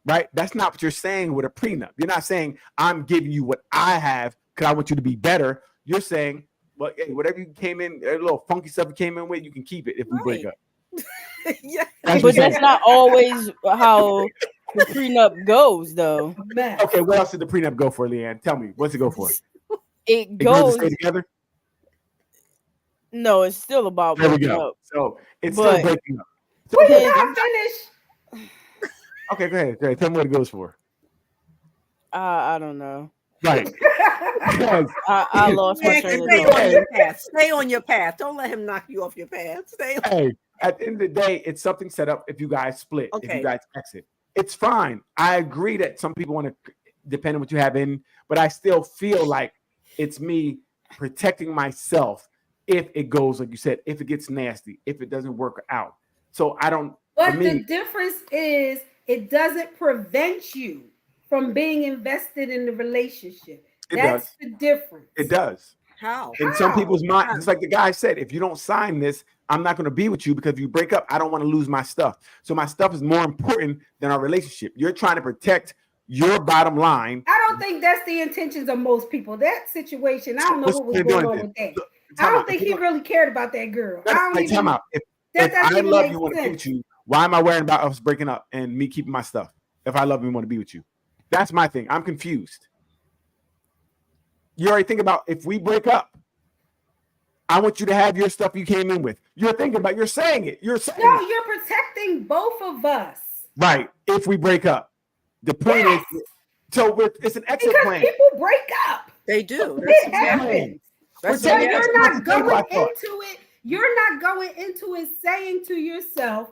Right? That's not what you're saying with a prenup. You're not saying I'm giving you what I have because I want you to be better. You're saying, well, hey, whatever you came in, a little funky stuff you came in with, you can keep it if we break Right. up. Yeah. That's what But you're that's saying. not always how the prenup goes, though. Mess. Okay, what else did the prenup go for, Leanne? Tell me, what's it go for? It It goes goes. to stay together? No, it's still about There we breaking go. up. So it's But- still breaking up. So, We okay, did not finish. okay, go ahead. Tell me what it goes for. I don't know. Right. Because I lost my Man, train of stay thought. on your path. Stay on your path. Don't let him knock you off your path. Stay on. hey, at the end of the day, it's something set up if you guys split, if Okay. you guys exit. It's fine. I agree that some people want to depend on what you have in, but I still feel like it's me protecting myself if it goes, like you said, if it gets nasty, if it doesn't work out. So I don't, But for me, the difference is it doesn't prevent you from being invested in the relationship. It That's does. the difference. It does. How? In some people's mind, How? just like the guy said, if you don't sign this, I'm not going to be with you, because if you break up, I don't want to lose my stuff. So my stuff is more important than our relationship. You're trying to protect your bottom line. I don't think that's the intentions of most people. That situation, I don't know What's what was they're going doing on then? with that. Look, I time don't out. think If he you really cared about that girl. I don't- don't like, even. time out. If That I doesn't even love make you, want to be sense. with you, why am I worrying about us breaking up and me keeping my stuff? If I love you and want to be with you, that's my thing. I'm confused. You already think about, if we break up, I want you to have your stuff you came in with. You're thinking about, you're saying it. You're saying No, it. you're protecting both of us. Right. If we break up, the point Yes. is, so it's an exit Because plan. people break up. They do. It That's happens. That's So Protect the your you're exit not plan is going I thought. into it. You're not going into it saying to yourself,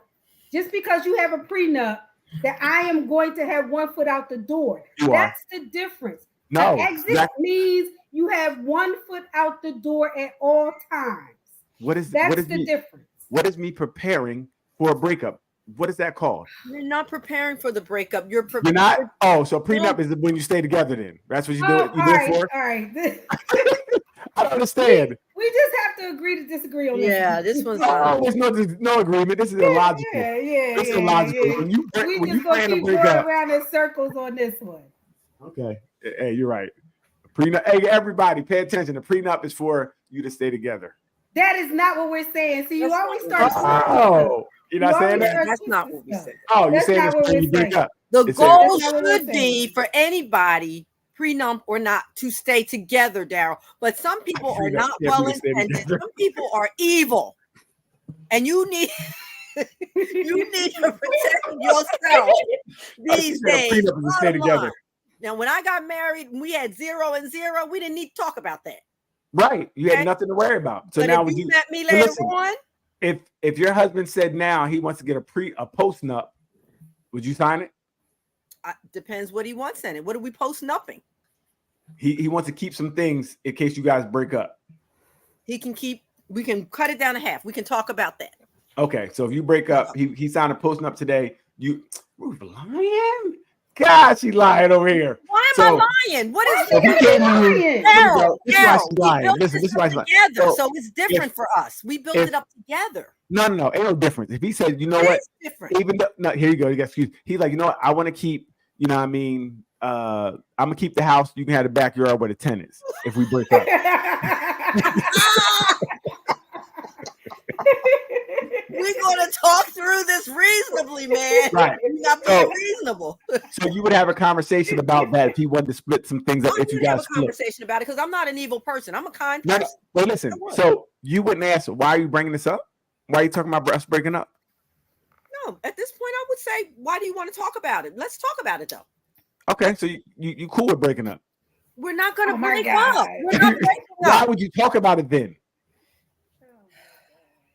just because you have a prenup, that I am going to have one foot out the door. You are. That's the difference. No, An exit exactly. means you have 1 foot out the door at all times. That's the difference. What is me preparing for a breakup? What is that called? You're not preparing for the breakup. You're You're preparing. not. Oh, so prenup is when you stay together. Then that's what you do. Oh, You all do it right, for. all right. I don't understand. We just have to agree to disagree on this. Yeah, one. this one's Oh, there's no agreement. This is illogical. Yeah. It's illogical. Yeah. When you We when just you gonna plan to keep break going up. around in circles on this one. Okay. Hey, you're right. Prenup. Hey, everybody, pay attention. The prenup is for you to stay together. That is not what we're saying. See, you That's always not start. what Oh, you're not saying that? That's not what we said. Oh, you're That's saying not it's what when we're you break saying. up. The It says- goal That's not what we're should be saying. for anybody, prenup or not, to stay together, Daryl. But some people are Prenup, not yeah, well we stay intended. together. Some people are evil, and you need you need to protect yourself these said a days. prenup is to stay Bottom together. line. Now, when I got married, and we had 0 and 0. We didn't need to talk about that. Right. You had Okay. nothing to worry about. So But now if would you you met me so later listen. on, if your husband said now he wants to get a post nup, would you sign it? depends what he wants in it. What are we posting upping? He wants to keep some things in case you guys break up. He can keep. We can cut it down to half. We can talk about that. Okay, so if you break up, he signed a post up today. Ruth lying? God, she lying over here. Why am So- I lying? What is So if he came to you, lying? Daryl? this is why she's We lying. built Listen, this this is why up she's lying. together, So so it's different for us. We built if- it up together. No, ain't no difference. If he said, you know It what, is different. even though, no, here you go. You got excuse. He's like, you know what, I want to keep. You know what I mean? I'm gonna keep the house. You can have the backyard where the tenants. If we break up, We're gonna talk through this reasonably, man. right? We're not being So- reasonable. So you would have a conversation about that if he wanted to split some things up. I'm If you gonna have guys a split. conversation about it because I'm not an evil person. I'm a kind No, person. wait, listen. I would. So you wouldn't ask, why are you bringing this up? Why are you talking about us breaking up? No, at this point, I would say, why do you want to talk about it? Let's talk about it though. Okay, so you cool with breaking up? We're not gonna Oh my break God. up. We're not breaking Why up. would you talk about it then?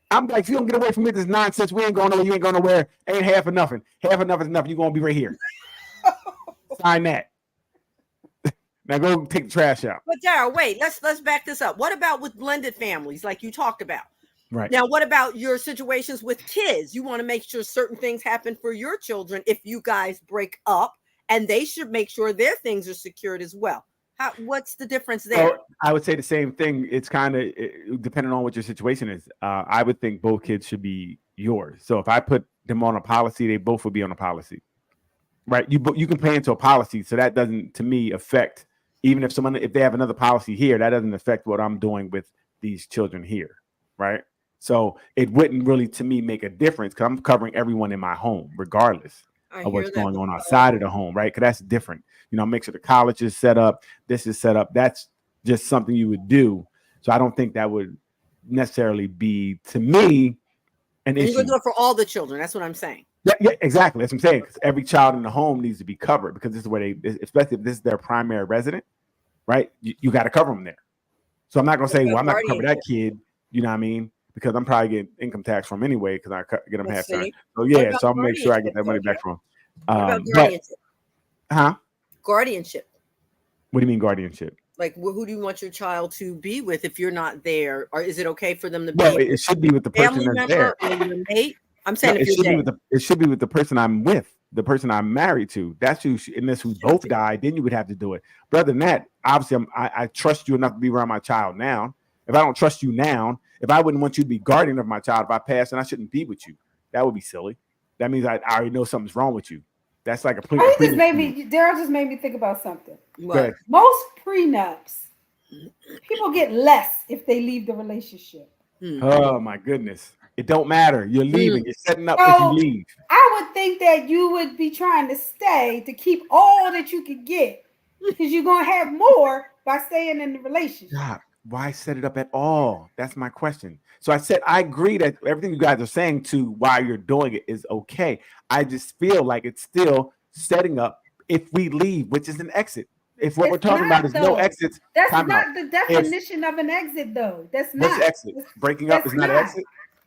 I'm like, if you don't get away from me, this nonsense. We ain't going nowhere. You ain't going nowhere. Ain't half of nothing. Half of nothing is enough. You're gonna be right here. Sign that. Now go take the trash out. But Daryl, wait, let's back this up. What about with blended families, like you talked about? Right. Now, what about your situations with kids? You want to make sure certain things happen for your children if you guys break up, and they should make sure their things are secured as well. What's the difference there? So I would say the same thing. It's kind of depending on what your situation is. I would think both kids should be yours. So if I put them on a policy, they both would be on a policy, right? You can pay into a policy, so that doesn't, to me, affect. Even if they have another policy here, that doesn't affect what I'm doing with these children here, right? So it wouldn't really, to me, make a difference because I'm covering everyone in my home, regardless I of what's hear that, going on but- outside of the home, right? Because that's different. Make sure the college is set up. This is set up. That's just something you would do. So I don't think that would necessarily be, to me, an And you're issue. gonna do it for all the children. That's what I'm saying. Yeah, exactly. That's what I'm saying. Because every child in the home needs to be covered because this is where especially if this is their primary resident, right? You got to cover them there. So I'm not going to say, well, I'm not going to cover that kid, you know what I mean? Because I'm probably getting income tax from anyway because I get them Let's half time. see. So yeah, about so I'm going to make sure I get that money guardianship, back from What about but, guardianship? huh? Guardianship. What do you mean guardianship? Like, who do you want your child to be with if you're not there? Or is it okay for them to Well, be it should be with the person family that's member there. or your mate? I'm saying No, if it you're should be there. with it should be with the person I'm with. the person I'm married to. That's who, unless we both died, then you would have to do it. But other than that, obviously, I trust you enough to be around my child now. If I don't trust you now, if I wouldn't want you to be guardian of my child if I pass, then I shouldn't be with you. That would be silly. That means I already know something's wrong with you. That's like a Daryl just made me think about something. What? Most prenups, people get less if they leave the relationship. Oh my goodness. It don't matter. You're leaving. You're setting up So, if you leave. I would think that you would be trying to stay to keep all that you could get because you're going to have more by staying in the relationship. God, why set it up at all? That's my question. So I said, I agree that everything you guys are saying to why you're doing it is okay. I just feel like it's still setting up if we leave, which is an exit. If what we're talking about is no exits, that's not the definition of an exit, though. That's not. What's exit? Breaking up is not an exit?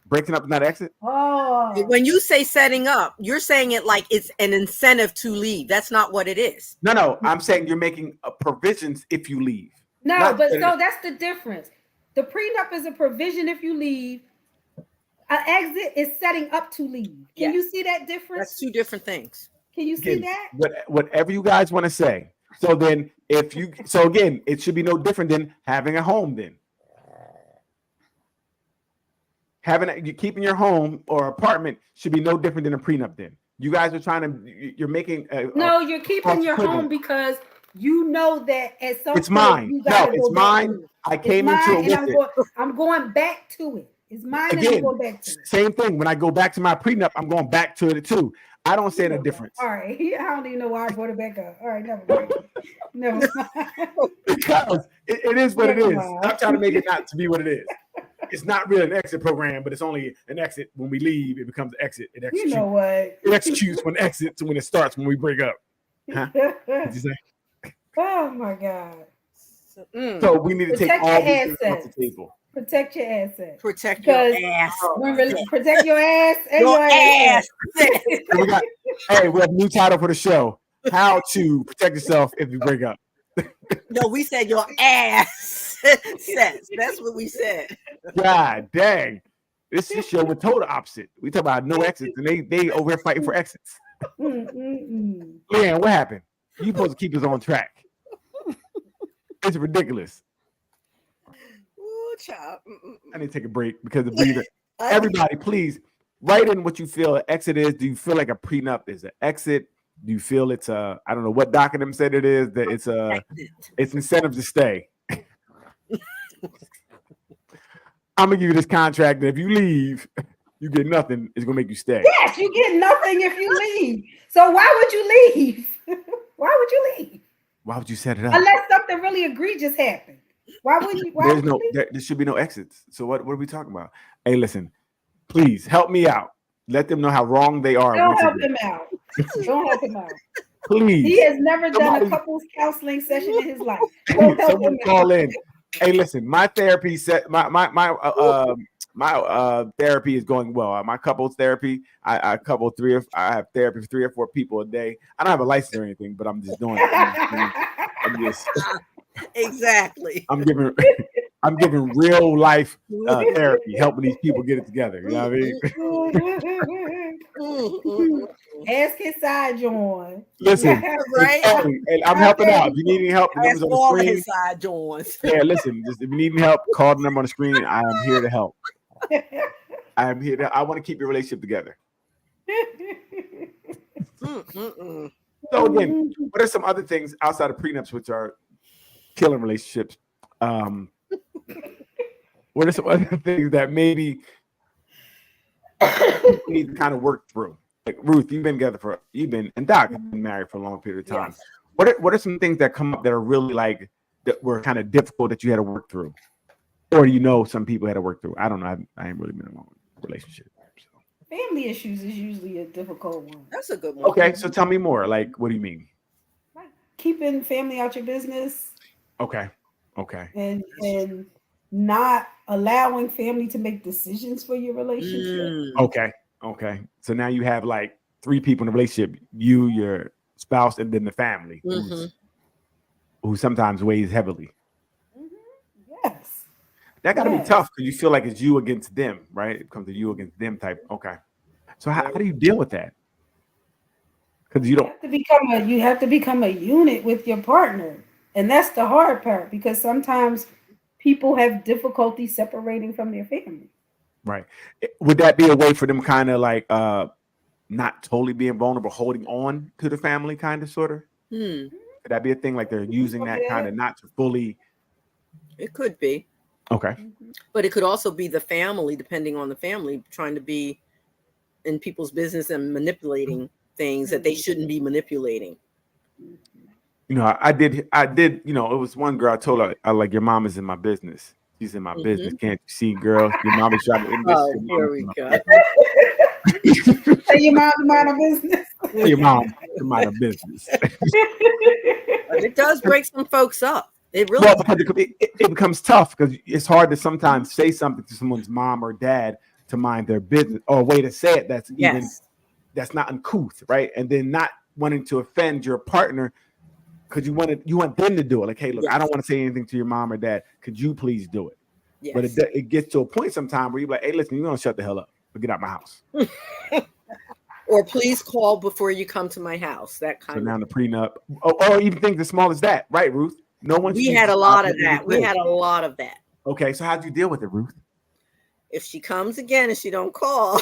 Breaking up is not exit? Oh. When you say setting up, you're saying it like it's an incentive to leave. That's not what it is. No. I'm saying you're making provisions if you leave. No, but so that's the difference. The prenup is a provision if you leave. An exit is setting up to leave. Can you see that difference? That's two different things. Can you see that? Whatever you guys want to say. So then again, it should be no different than having a home then. Keeping your home or apartment should be no different than a prenup then. You guys are you're making you're keeping your home because you know that at some it's point mine. It's mine. I came into it with it. I'm going back to it. It's mine again, and I'm going back to it. Same thing. When I go back to my prenup, I'm going back to it too. I don't say the difference. All right. I don't even know why I brought it back up. All right, never mind. Never mind. Because it is what it is. I'm trying to make it not to be what it is. It's not really an exit program, but it's only an exit. When we leave, it becomes an exit. It executes. You know what? It executes when exits when it starts when we break up. Huh? What'd you say? Oh my God. So we need to take all these things off the table. Protect your assets. Protect your ass. Protect your ass and your ass. We have a new title for the show. How to protect yourself if you break up. No, we said your ass says. That's what we said. God dang. This show was total opposite. We talk about no exits and they over here fighting for exits. Leanne, what happened? You supposed to keep us on track. It's ridiculous. I need to take a break because of breathing. Everybody, please write in what you feel an exit is. Do you feel like a prenup is an exit? Do you feel it's I don't know what Doc and them said it is, that it's incentive to stay. I'm gonna give you this contract that if you leave, you get nothing. It's gonna make you stay. Yes, you get nothing if you leave. So why would you leave? Why would you leave? Why would you set it up? Unless something really egregious happened. Why would you? There should be no exits. So what are we talking about? Hey, listen, please help me out. Let them know how wrong they are. Don't help him out. Don't help him out. Please. He has never done a couples counseling session in his life. Don't help Someone him call out. in. Hey, listen, my therapy my therapy is going well. My couples therapy, I have therapy for 3 or 4 people a day. I don't have a license or anything, but I'm just doing it. Exactly. I'm giving real life therapy, helping these people get it together. You know what I mean? Ask his side joint. Listen, right? And I'm helping out. If you need any help, the numbers on the screen. His side joints. Yeah, listen. If you need any help, call the number on the screen. I am here to help. I want to keep your relationship together. So again, what are some other things outside of prenups which are killing relationships? What are some other things that maybe you need to kind of work through? Like Ruth, you've been and Doc have been married for a long period of time. Yes. What are some things that come up that are really like that were kind of difficult that you had to work through, or some people had to work through? I don't know. I ain't really been in a long relationship. So. Family issues is usually a difficult one. That's a good one. Okay, so tell me more. Like, what do you mean? Like keeping family out your business. Okay. And not allowing family to make decisions for your relationship. Okay. So now you have like 3 people in a relationship, you, your spouse, and then the family, who sometimes weighs heavily. Yes. That got to be tough because you feel like it's you against them, right? It comes to you against them type. Okay. So how do you deal with that? because you don't. You have to become a unit with your partner, and that's the hard part because sometimes people have difficulty separating from their family. Right. Would that be a way for them kind of like not totally being vulnerable, holding on to the family, kind of, sort of? Could that be a thing? Like they're using that kind of not to fully. It could be. Okay. But it could also be the family, depending on the family, trying to be in people's business and manipulating things that they shouldn't be manipulating. You know, I did, you know, it was one girl I told her, I like, your mom is in my business. She's in my business. Can't you see, girl? Your mom is trying to invest. Oh, here we go. Say your mom mind her business. Your mom to mind her business. But it does break some folks up. It really well, because it becomes tough because it's hard to sometimes say something to someone's mom or dad to mind their business, or a way to say it that's even that's not uncouth, right? And then not wanting to offend your partner because you want them to do it. Like, hey, look, I don't want to say anything to your mom or dad. Could you please do it? Yes. But it gets to a point sometime where you're like, hey, listen, you're gonna shut the hell up or get out my house. Or please call before you come to my house. That kind so of. now the prenup, or even things as small as that, right, Ruth? No one. We had a lot of that. We had a lot of that. Okay, so how'd you deal with it, Ruth? If she comes again and she don't call,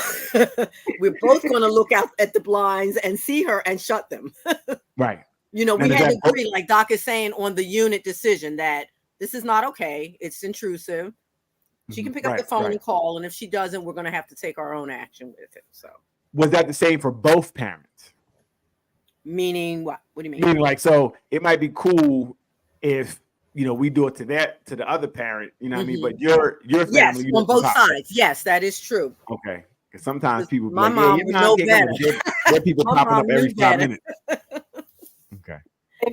we're both going to look out at the blinds and see her and shut them. Right. You know, we had to agree, like Doc is saying, on the unit decision that this is not okay. It's intrusive. She can pick up the phone and call, and if she doesn't, we're going to have to take our own action with it. So, was that the same for both parents? Meaning what? What do you mean? Meaning, like, so it might be cool if we do it to the other parent, you know what I mean? But your family, on both sides. Yes, that is true. Okay, because sometimes people, my mom would know better. There people popping up every 5 minutes. Okay.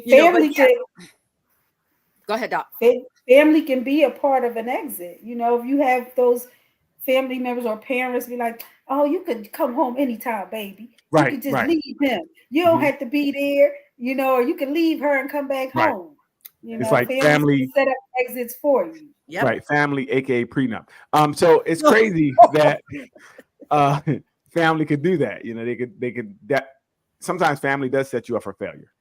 Family Go ahead, Doc. Family can be a part of an exit. You know, if you have those family members or parents be like, oh, you could come home anytime, baby. Right. You could just leave him. You don't have to be there, or you can leave her and come back home. You know, it's like family set up exits for you. Yep. Right. Family, aka prenup. So it's crazy that family could do that. They could that sometimes family does set you up for failure.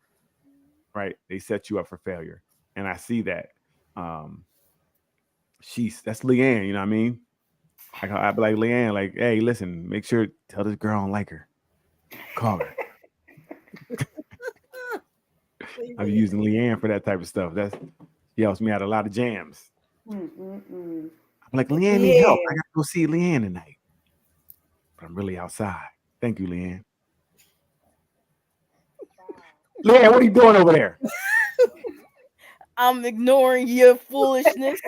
Right. They set you up for failure. And I see that. That's Leanne, you know what I mean? I'd be like, Leanne, like, hey, listen, make sure tell this girl I don't like her. Call her. I'm using Leanne for that type of stuff. She helps me out a lot of jams. I'm like, Leanne need help. I gotta go see Leanne tonight. But I'm really outside. Thank you, Leanne. Leanne, what are you doing over there? I'm ignoring your foolishness.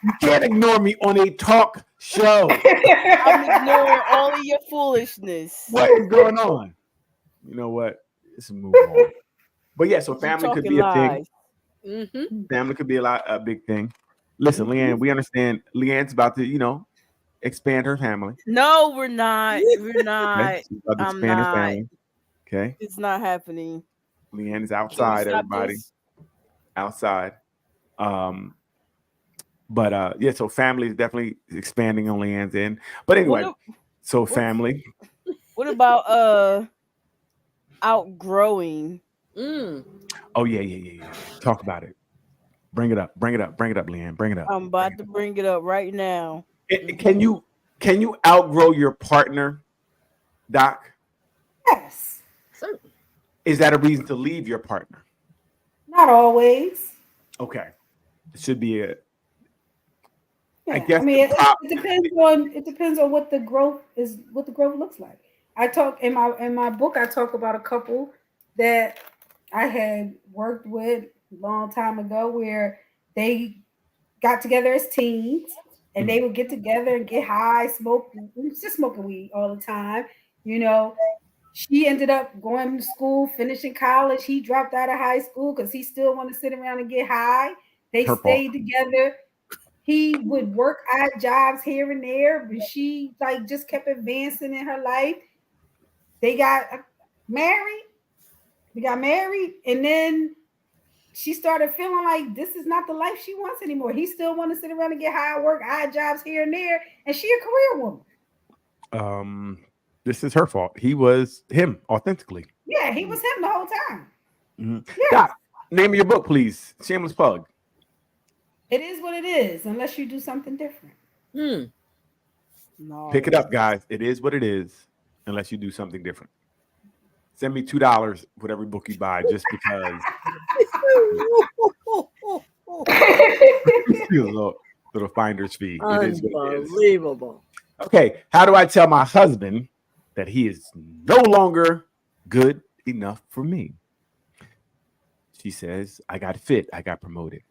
You can't ignore me on a talk show. I'm ignoring all of your foolishness. What is going on? You know what? Let's move on. But yeah, so family could be a thing. Mm-hmm. Family could be a big thing. Listen, Leanne, we understand Leanne's about to, expand her family. No, we're not. We're not. Okay? She's about to expand her family. Okay. It's not happening. Leanne is outside, everybody. Outside. But yeah, so family is definitely expanding on Leanne's end. But anyway, family. What about outgrowing? Oh yeah. Talk about it. Bring it up, Leanne. Bring it up. I'm about to bring it up right now. Can you outgrow your partner, Doc? Yes. Certainly. Is that a reason to leave your partner? Not always. Okay. It should be a. Yeah. I guess. I mean, it depends on what the growth is. What the growth looks like. I talk in my book. I talk about a couple that I had worked with a long time ago, where they got together as teens, and they would get together and get high, just smoking weed all the time. She ended up going to school, finishing college. He dropped out of high school because he still wanted to sit around and get high. They stayed together. He would work odd jobs here and there, but she just kept advancing in her life. They got married. And then she started feeling like this is not the life she wants anymore. He still wants to sit around and get high, work odd jobs here and there, and she a career woman. this is her fault. He was him authentically. Yeah, he was him the whole time. Mhm. Yes. Doc, name of your book, please. Shameless plug. It is what it is, unless you do something different. Hmm. No. Pick it up, guys. It is what it is, unless you do something different. Send me $2 with every book you buy, just because. little finder's fee. It is what it is. Unbelievable. Okay, how do I tell my husband that he is no longer good enough for me? She says, I got fit, I got promoted.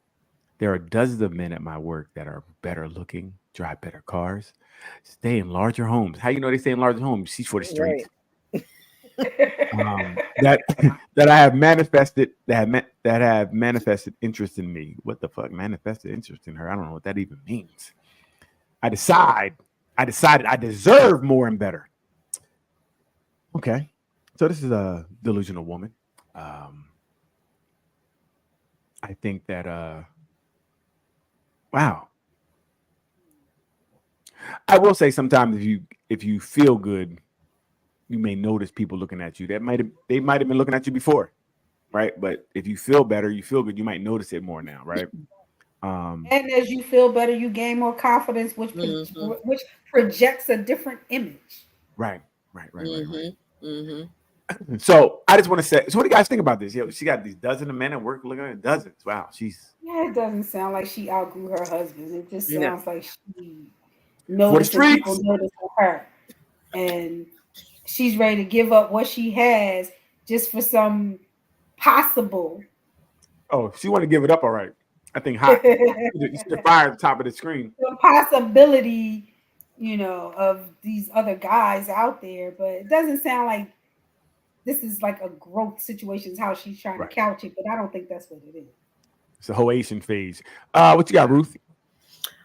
There are dozens of men at my work that are better looking, drive better cars, stay in larger homes. How you know they stay in larger homes? She's for the streets. That I have manifested that have manifested interest in me. What the fuck? Manifested interest in her? I don't know what that even means. I decided I deserve more and better. Okay, so this is a delusional woman. I think that wow. I will say sometimes if you feel good, you may notice people looking at you. They might have been looking at you before, right? But if you feel better, you feel good, you might notice it more now, right? And as you feel better, you gain more confidence, which projects a different image. Right. Mm-hmm. So I just want to say, so what do you guys think about this? She got these dozen of men at work looking at her, dozens. Wow, Yeah, it doesn't sound like she outgrew her husband. It just Yeah. sounds like she noticed that people notice her, and she's ready to give up what she has just for some possible. Oh, she want to give it up, all right. I think hot. You see the fire at the top of the screen. The possibility, of these other guys out there, but it doesn't sound like this is like a growth situation. Is how she's trying to couch it, but I don't think that's what it is. It's a Hoatian phase. What you got, Ruth?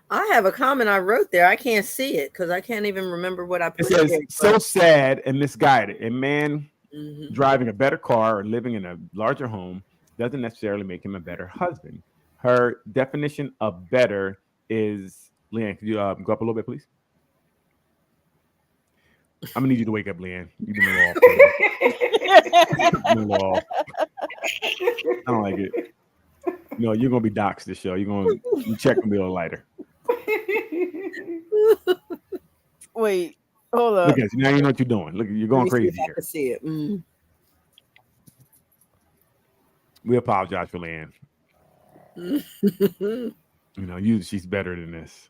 I have a comment I wrote there. I can't see it because I can't even remember what I put. It says, there, so sad and misguided. A man driving a better car or living in a larger home doesn't necessarily make him a better husband. Her definition of better is, Leanne, could you go up a little bit, please? I'm going to need you to wake up, Leanne. You've been a little off. I don't like it. No, you're going to be doxxed this show. Your check will be a little lighter. Wait, hold up. Look at you. Now you know what you're doing. Look, you're going crazy here. I can see it. Mm. We apologize for Leanne. She's better than this.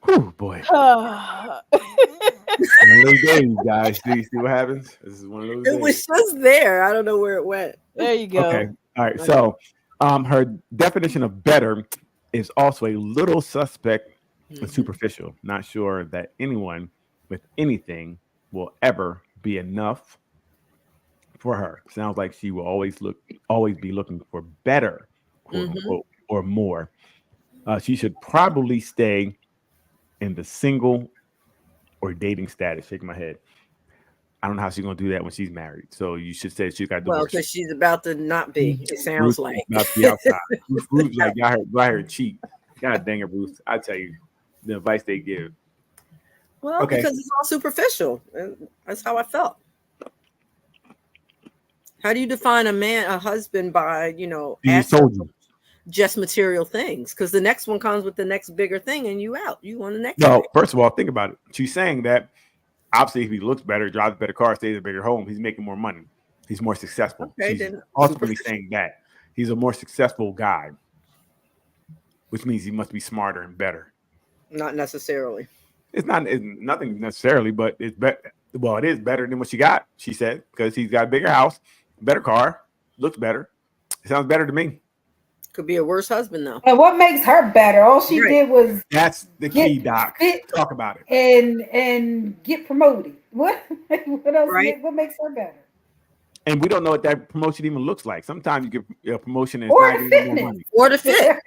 Whew, boy. One of those days, guys. See what happens? This is one of those days. It was just there. I don't know where it went. There you go. Okay. All right. So her definition of better is also a little suspect and superficial. Not sure that anyone with anything will ever be enough for her. Sounds like she will always be looking for better, quote unquote, or more. She should probably stay in the single or dating status. Shaking my head. I don't know how she's gonna do that when she's married. So you should say she got divorced. Well, because she's about to not be. It sounds like. About to be outside. Ruth's like, go out here cheat. God dang it, Ruth. I tell you, the advice they give. Well, because it's all superficial. That's how I felt. How do you define a husband by, just material things? Because the next one comes with the next bigger thing and you out. You want the next No, thing. first of all, think about it. She's saying that obviously if he looks better, drives a better car, stays in a bigger home, he's making more money. He's more successful. Okay, She's ultimately saying that. He's a more successful guy, which means he must be smarter and better. Not necessarily. It's nothing necessarily, but it's better. Well, it is better than what she got, she said, because he's got a bigger house, better car, looks better. It sounds better to me. Could be a worse husband, though. And what makes her better? All she did was that's the key, Doc. Talk about it. And get promoted. What else? Right. What makes her better? And we don't know what that promotion even looks like. Sometimes you get a promotion and Or it's not the even more money. Or the fit.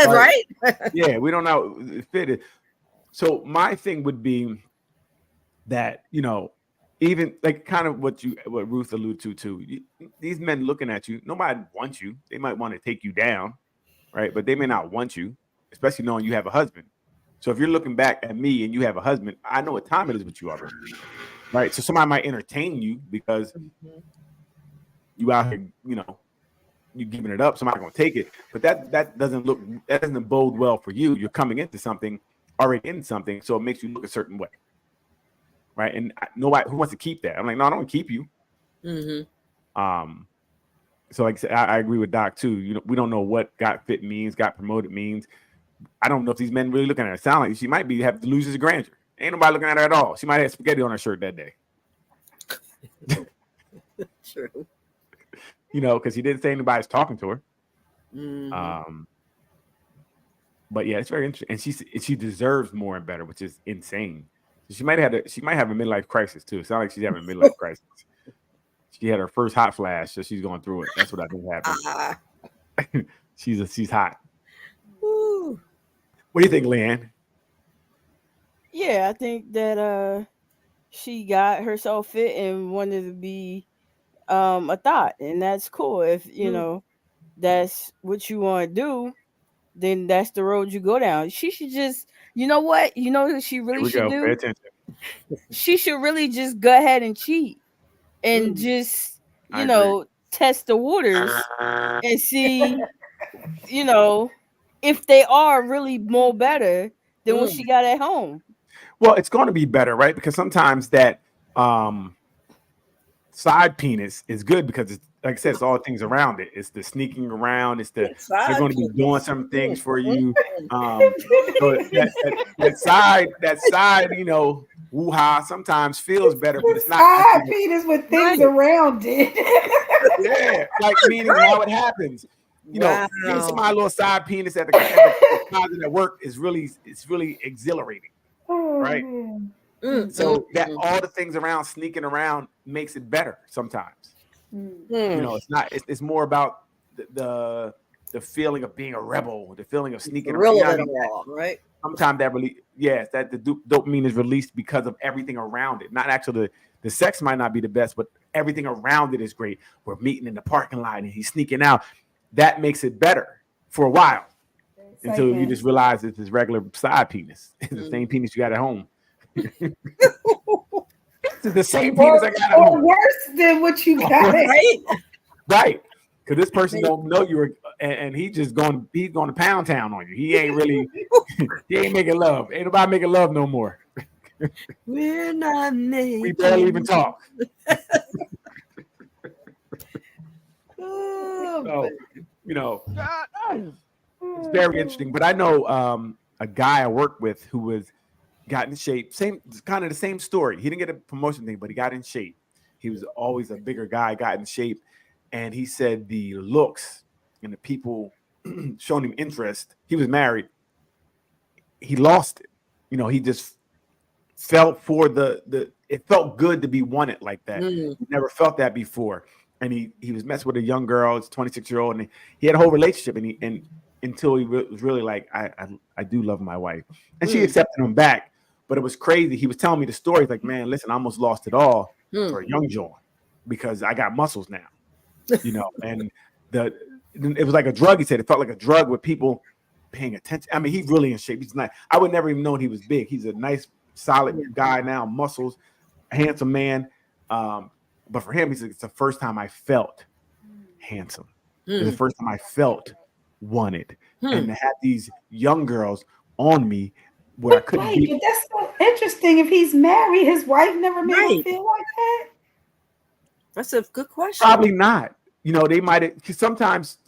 Right? Yeah, we don't know the fit. So my thing would be that, even like kind of what Ruth alluded to too. These men looking at you, nobody wants you. They might want to take you down, right? But they may not want you, especially knowing you have a husband. So if you're looking back at me and you have a husband, I know what time it is with you already, right? So somebody might entertain you because you out here, you know, you giving it up. Somebody gonna take it, but that doesn't bode well for you. You're coming into something already in something, so it makes you look a certain way, right? And nobody who wants to keep that. I'm like, no, I don't keep you. So like I said, I agree with Doc too. You know, we don't know what got fit means, got promoted means. I don't know if these men really looking at her. Sound like she might be have to lose his grandeur. Ain't nobody looking at her at all. She might have spaghetti on her shirt that day. True. You know, because he didn't say anybody's talking to her. But yeah, it's very interesting, and she deserves more and better, which is insane. She might have a midlife crisis too. It sounds like she's having a midlife crisis. She had her first hot flash, so she's going through it. That's what I think happened. She's hot. Woo. What do you think, Leanne? Yeah, I think that she got herself fit and wanted to be a thought, and that's cool. If you know that's what you want to do, then that's the road you go down. She should just, you know what? You know what she really should do? Pay attention. She should really just go ahead and cheat and just, you know, test the waters and see, you know, if they are really more better than what she got at home. Well, it's going to be better, right? Because sometimes that side penis is good because it's, like I said, it's all things around it. It's the sneaking around. It's they're going to be doing some things for you. So that side, you know, woo-ha sometimes feels better, but it's not. Side penis with things around it. Yeah, like meaning how it happens. You know, getting somebody a little side penis at the closet at work is really exhilarating, right? So that all the things around sneaking around makes it better sometimes. You know, it's more about the feeling of being a rebel, the feeling of sneaking around, right? Sometimes that really, that the dopamine is released because of everything around it. Not actually the sex might not be the best, but everything around it is great. We're meeting in the parking lot and he's sneaking out. That makes it better for a while until you just realize it's his regular side penis. It's the same penis you got at home. It's the same penis I got at home. Worse than what you got. Right. Because this person don't know you were, and he's going to pound town on you. He ain't really, he ain't making love. Ain't nobody making love no more. We're not making. We barely even talk. So, you know, it's very interesting. But I know a guy I worked with who got in shape. Kind of the same story. He didn't get a promotion thing, but he got in shape. He was always a bigger guy, got in shape. And he said the looks and the people showing him interest, he was married. He lost it. You know, he just felt for it felt good to be wanted like that. He never felt that before. And he was messing with a young girl, it's 26-year-old, and he had a whole relationship. And until he was really like, I do love my wife. And she accepted him back. But it was crazy. He was telling me the story. He's like, man, listen, I almost lost it all for a young John because I got muscles now. You know, and it was like a drug. He said it felt like a drug with people paying attention. I mean, he's really in shape. He's nice. I would never even known he was big. He's a nice, solid guy now, muscles, handsome man. But for him, he said it's the first time I felt handsome. It's the first time I felt wanted, and to have these young girls on me where I couldn't be. But that's so interesting. If he's married, his wife never made him feel like that. That's a good question. Probably not. You know, they might have. Sometimes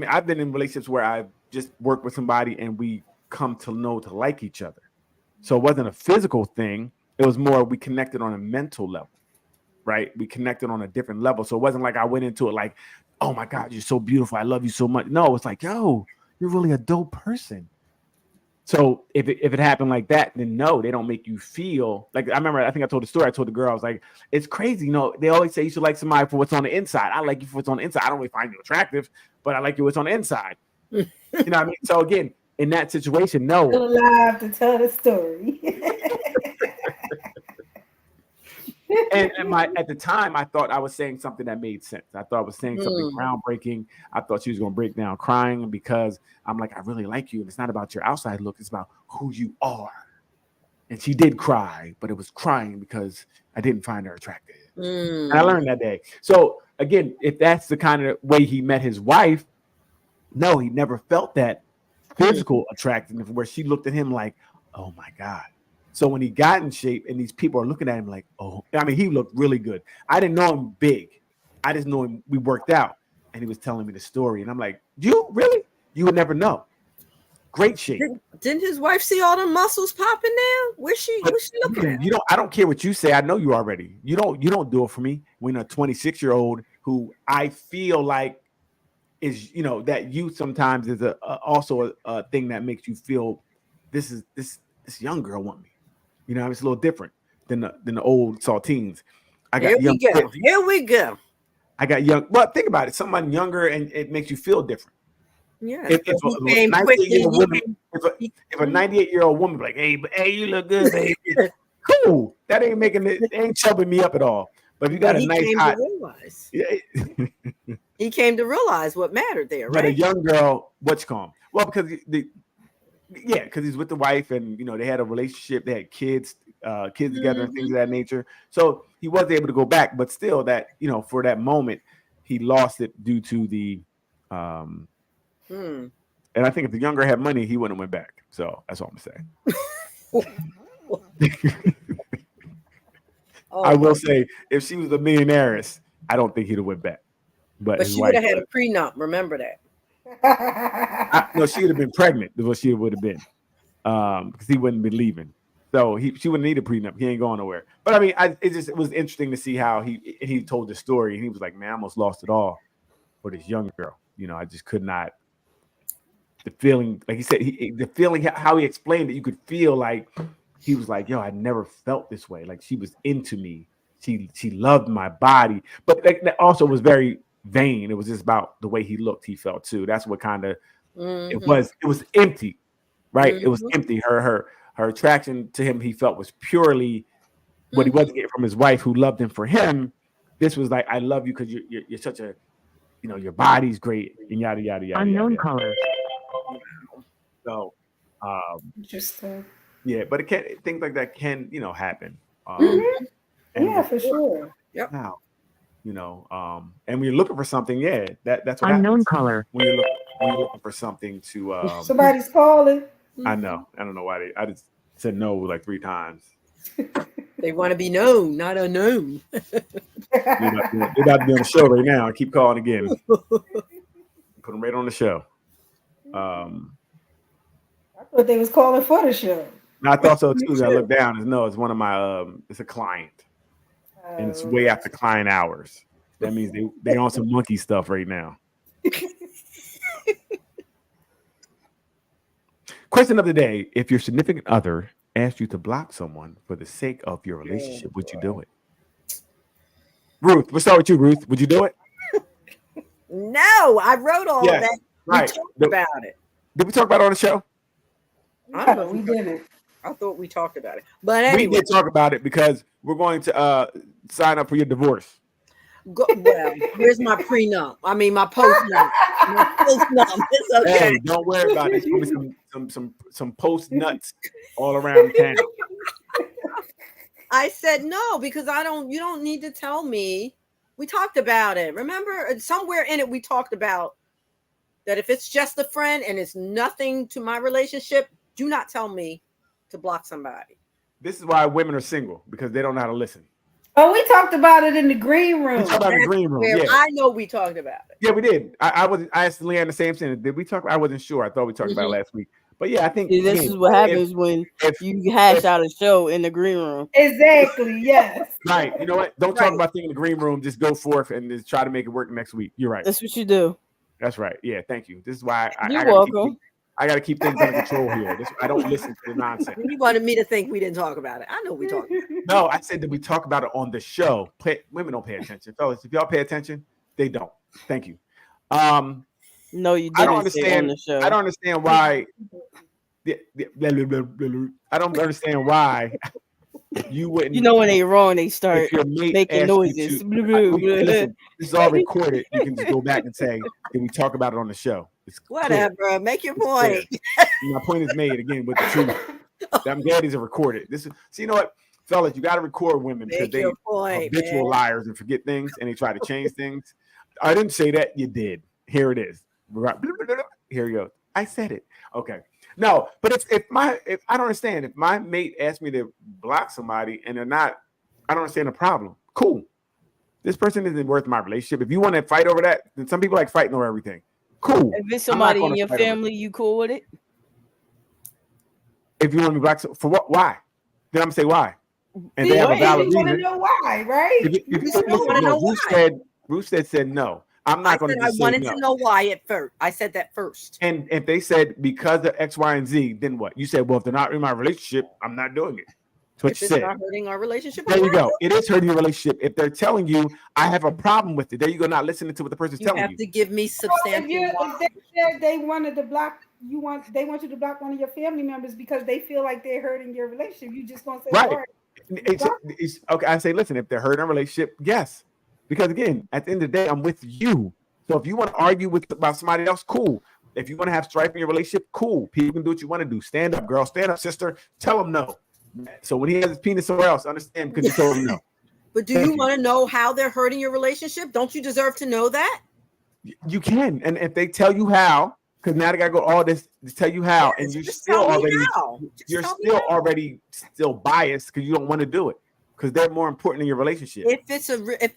I've been in relationships where I've just worked with somebody and we come to know to like each other. So it wasn't a physical thing. It was more we connected on a mental level, right? We connected on a different level. So it wasn't like I went into it like, oh my God, you're so beautiful. I love you so much. No, it's like, yo, you're really a dope person. So if it happened like that, then no, they don't make you feel like. I remember, I think I told the story. I told the girl, I was like, it's crazy. You know, they always say you should like somebody for what's on the inside. I like you for what's on the inside. I don't really find you attractive, but I like you what's on the inside. You know what I mean? So again, in that situation, no. Still alive to tell the story. and at the time, I thought I was saying something that made sense. I thought I was saying something groundbreaking. I thought she was going to break down crying because I'm like, I really like you, and it's not about your outside look; it's about who you are. And she did cry, but it was crying because I didn't find her attractive. And I learned that day. So again, if that's the kind of way he met his wife, no, he never felt that physical attractiveness where she looked at him like, oh my God. So when he got in shape and these people are looking at him like, oh, I mean, he looked really good. I didn't know him big. I just know him. We worked out and he was telling me the story. And I'm like, you really? You would never know. Great shape. Didn't his wife see all the muscles popping now? Where's she looking at? You don't. I don't care what you say. I know you already. You don't do it for me. When a 26-year-old who I feel like is, that youth sometimes is also a thing that makes you feel this young girl want me. It's a little different than the old saltines. Here we go. I got young. Well, think about it. Someone younger and it makes you feel different. Yeah. If a 98-year-old woman be like, hey, you look good, baby. Cool. That ain't ain't chubbing me up at all. But if you got a nice hot, he came to realize what mattered there, right? But a young girl, what's called? Well, because because he's with the wife and they had a relationship, they had kids together and things of that nature. So he was able to go back, but still that, for that moment, he lost it due to the and I think if the younger had money, he wouldn't have went back. So that's all I'm saying. I will say, if she was a millionairess, I don't think he'd have went back. But she would have had a prenup. Remember that? No, she would have been pregnant. Is what she would have been, because he wouldn't be leaving. So she wouldn't need a prenup. He ain't going nowhere. But I mean, it was interesting to see how he told the story, and he was like, "Man, I almost lost it all for this young girl. I just could not." The feeling, like he said, how he explained it, you could feel like he was like, "Yo, I never felt this way. Like she was into me. She loved my body, but that also was very vain. It was just about the way he looked. He felt too. That's what kind of it was. It was empty, right? It was empty. Her attraction to him, he felt, was purely what he wasn't getting from his wife, who loved him for him. This was like, I love you because you're such a, your body's great and yada yada yada. Unknown caller. So, interesting. Yeah, but things like that can happen. Yeah, for sure. Yep. Now, and when you're looking for something, that's what unknown happens. caller. When you're looking for something to somebody's calling. I know. I don't know why I just said no like 3 times. They want to be known, not unknown. They're about to be on the show right now. I keep calling again. Put them right on the show. I thought they was calling for the show. I thought so too. I looked down and it's one of my it's a client. And it's way after client hours. That means they on some monkey stuff right now. Question of the day: if your significant other asked you to block someone for the sake of your relationship, would you do it? Ruth, we'll start with you, Ruth. Would you do it? No, I wrote all that. Right. We talked about it. Did we talk about it on the show? No, we didn't. I thought we talked about it. But anyway. We did talk about it because we're going to sign up for your divorce. Well, here's my prenup. I mean, my post-nup. My post-nup. It's okay. Hey, don't worry about it. There's gonna be some post nuts all around town. I said no because you don't need to tell me. We talked about it. Remember, somewhere in it we talked about that if it's just a friend and it's nothing to my relationship, do not tell me to block somebody. This is why women are single, because they don't know how to listen. Oh, we talked about it in the green room. We talked about the green room. Yeah. I know we talked about it. Yeah, we did. I asked Leanne the same thing. Did we talk? I wasn't sure. I thought we talked about it last week. But yeah, I think this is what happens when you hash out a show in the green room. Exactly. Yes. Right. You know what? Don't talk about things in the green room. Just go forth and just try to make it work next week. You're right. That's what you do. That's right. Yeah. Thank you. This is why You're welcome. I got to keep things under control here. I don't listen to the nonsense. You wanted me to think we didn't talk about it. I know we talked. No, I said that we talk about it on the show. Women don't pay attention, fellas. If y'all pay attention, they don't. Thank you. No, you didn't. I don't understand. On the show. I don't understand why. I don't understand why you wouldn't. You know when they wrong, they start if your mate making asked noises. you Blah, to, blah, blah. listen, this is all recorded. You can just go back and say, "Did we talk about it on the show?" It's clear. Whatever. Make your It's point. clear. My point is made again with the truth. I'm glad these are recorded. This is so you know what, fellas, you got to record women because Make they your are point, habitual man. liars and forget things and they try to change things. I didn't say that. You did. Here it is. Here you go. I said it. Okay. No, but if I don't understand, if my mate asked me to block somebody and they're not, I don't understand the problem. Cool. This person isn't worth my relationship. If you want to fight over that, then some people like fighting over everything. Cool. If it's I'm not somebody gonna in your fight over it. family, you cool with it? If you want to be blocked, for what? Why? Then I'm gonna say why. And they See, have a you valid want to reason. know why, right? You still wanna know why. Ruth said no. I'm I not going said to I just say wanted no. to know why at first. I said that first. And if they said because of X, Y, and Z, then what? You said, well, if they're not in my relationship, I'm not doing it. That's what If you it's said. not hurting our relationship, There I'm you not go. It is hurting your relationship. If they're telling you, I have a problem with it, there you go, not listening to what the person's You telling have you. to give me So substantial if why. they said they wanted to block they want you to block one of your family members because they feel like they're hurting your relationship, you just gonna say, Right. all right, It's okay. I say, listen, if they're hurting a relationship, yes. Because again, at the end of the day, I'm with you. So if you want to argue about somebody else, cool. If you want to have strife in your relationship, cool. People can do what you want to do. Stand up, girl. Stand up, sister. Tell them no. So when he has his penis somewhere else, understand because you told him no. But do you want to know how they're hurting your relationship? Don't you deserve to know that? You can. And if they tell you how, because now they gotta go all this to tell you how, Yes, and you're just still tell me already how. Just you're tell me still how. already still biased because you don't want to do it because they're more important in your relationship. If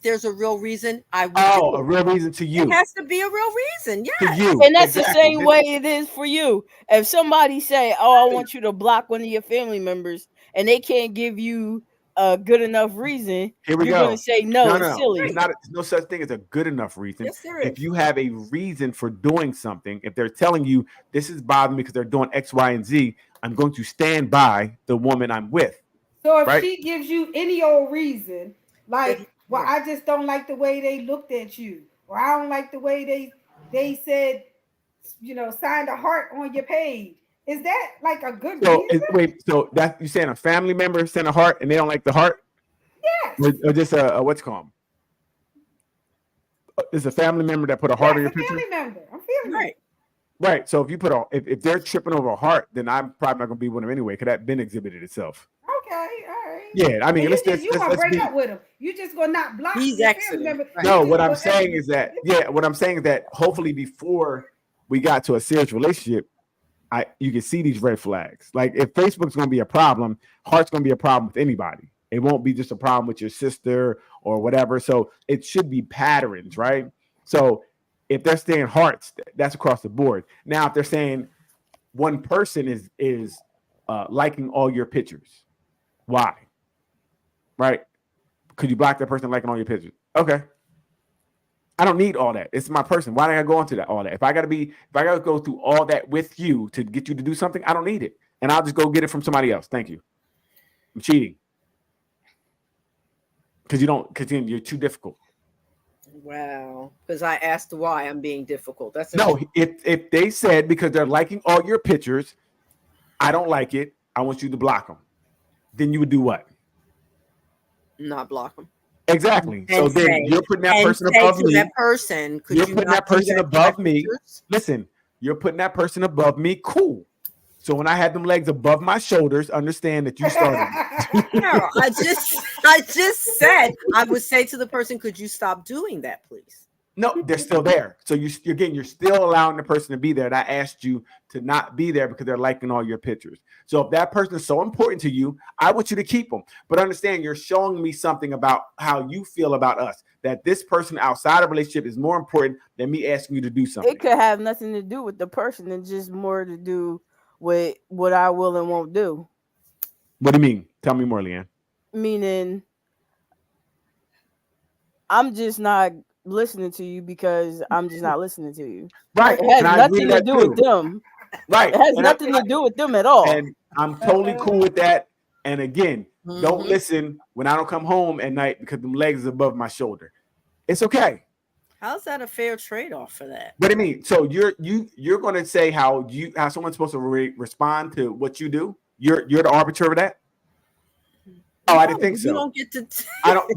there's a real reason, I would Oh, do a it. real reason to you. It has to be a real reason. To Yes. you. And that's the Exactly. same way it is for you. If somebody say, "Oh, I want you to block one of your family members," and they can't give you a good enough reason, Here we you're go. gonna say, "No, it's silly." There's no such thing as a good enough reason. Yes, there If is. you have a reason for doing something, if they're telling you this is bothering me because they're doing X, Y, and Z, I'm going to stand by the woman I'm with. so if Right. she gives you any old reason, like, If- well, I just don't like the way they looked at you, or I don't like the way they said, signed a heart on your page. Is that like a good So reason? wait, so that you saying a family member sent a heart and they don't like the heart, Yes. or just a what's it called? It's a family member that put a heart on your Yes, a picture. family member. I'm feeling Right. Right. So if you put if they're tripping over a heart, then I'm probably not gonna be with them anyway, because that been exhibited itself. Okay, all right. Yeah, I mean, And let's you gonna break be. up with him. You just gonna not block He's your exiting. family member. Right. No, You what just I'm gonna saying exit. is that what I'm saying is that hopefully before we got to a serious relationship, you can see these red flags. Like if Facebook's gonna be a problem, heart's gonna be a problem with anybody. It won't be just a problem with your sister or whatever. So it should be patterns, right? So if they're saying hearts, that's across the board. Now, if they're saying one person is liking all your pictures, why? Right? Could you block that person liking all your pictures? Okay. I don't need all that. It's my person. Why do I go into all that? If I gotta go through all that with you to get you to do something, I don't need it. And I'll just go get it from somebody else. Thank you. I'm cheating. Because you're too difficult. Wow. Because I asked why I'm being difficult. That's No, if they said because they're liking all your pictures, I don't like it, I want you to block them, then you would do what? not block them. Exactly. So And then say- you're putting that And person say above to me. that person, could You're you putting not that person do that to above my me. pictures? Listen, you're putting that person above me. Cool. So when I had them legs above my shoulders, understand that you started. No, I just said I would say to the person, could you stop doing that, please? No, they're still there. So you're still allowing the person to be there. And I asked you to not be there because they're liking all your pictures. So if that person is so important to you, I want you to keep them. But understand, you're showing me something about how you feel about us. That this person outside of relationship is more important than me asking you to do something. It could have nothing to do with the person and just more to do with what I will and won't do. What do you mean? Tell me more, Leanne. Meaning, I'm just not listening to you because I'm just not listening to you. Right. It has And I agree nothing to that do too. with them. Right. It has And nothing to do with them at all. And I'm totally cool with that. And again, don't Mhm. listen when I don't come home at night because the legs is above my shoulder. It's okay. How's that a fair trade-off for that? What do you mean? So you're going to say how someone's supposed to respond to what you do? You're the arbiter of that? Oh, I didn't think You so. don't get to.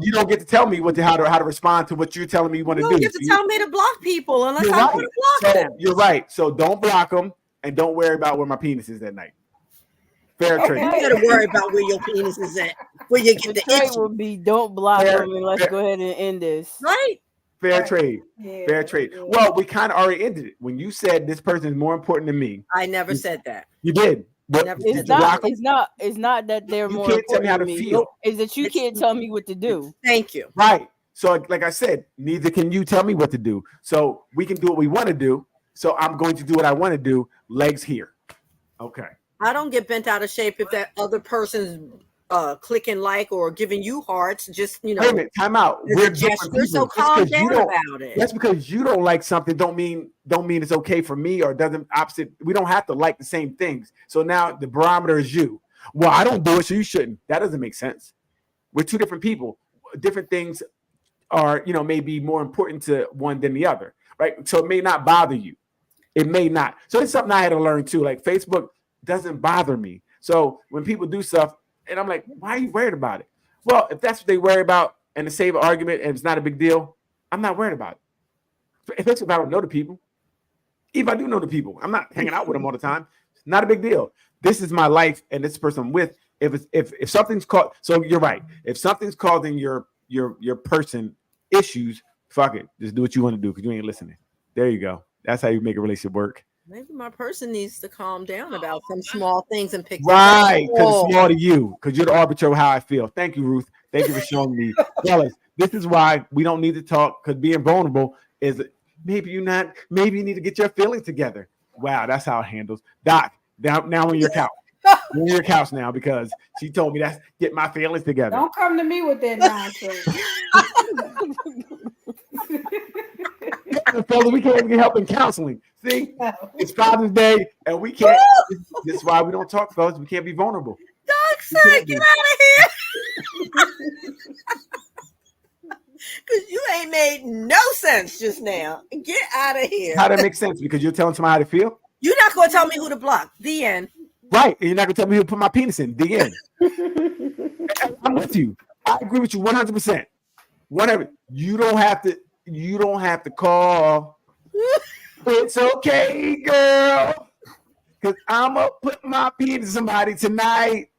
You don't get to tell me how to respond to what you're telling me you want You to don't do. get to tell me to block people unless You're I right. want to block So them. you're right. So don't block them and don't worry about where my penis is at night. Fair trade. You got to worry about where your penis is at, where you get The the trade itch. would be don't block Fair- them and let's fair- go ahead and end this. Right? Fair Right. trade. Yeah, Fair trade. yeah. Well, we kind of already ended it when you said this person is more important than me. I never said that. You did. But Never did It's you said block not. them? It's not that they're You more can't tell me important how than to me. feel. Is that you can't tell me what to do. Thank you. Right. So, like I said, neither can you tell me what to do. So we can do what we want to do. So I'm going to do what I want to do. Legs here. Okay. I don't get bent out of shape if that other person's clicking like or giving you hearts. Just Wait a minute. Time out. it's We're a different gesture. people. So Just calm 'cause you down don't- about it. That's because you don't like something don't mean it's okay for me or doesn't opposite. We don't have to like the same things. So now the barometer is you. Well, I don't do it, so you shouldn't. That doesn't make sense. We're two different people. Different things are, may be more important to one than the other, right? So it may not bother you. It may not. So it's something I had to learn too. Like Facebook doesn't bother me. So when people do stuff, and I'm like, why are you worried about it? Well, if that's what they worry about and to save an argument and it's not a big deal, I'm not worried about it. If it's about I don't know the people, if I do know the people, I'm not hanging out with them all the time. It's not a big deal. This is my life, and this person I'm with. If something's called, so you're right. If something's causing your person issues, fuck it. Just do what you want to do because you ain't listening. There you go. That's how you make a relationship work. Maybe my person needs to calm down about some small things and pick Right, because Oh. it's small to you, because you're the arbiter of how I feel. Thank you, Ruth. Thank you for showing me. Fellas, this is why we don't need to talk, because being vulnerable is maybe you need to get your feelings together. Wow, that's how it handles. Doc, now on your couch. You're on your couch now because she told me that's get my feelings together. Don't come to me with that nonsense. Fellas, we can't even get help in counseling. See, No. it's Father's Day, and we can't. This is why we don't talk, fellas. We can't be vulnerable. Doc said, get out of here. Because you ain't made no sense just now. Get out of here. How that makes sense? Because you're telling somebody how to feel. You're not going to tell me who to block. The end. Right, and you're not gonna tell me who to put my penis in. The end. I'm with you. I agree with you 100%. Whatever. You don't have to call. It's okay, girl. Because I'm gonna put my penis in somebody tonight.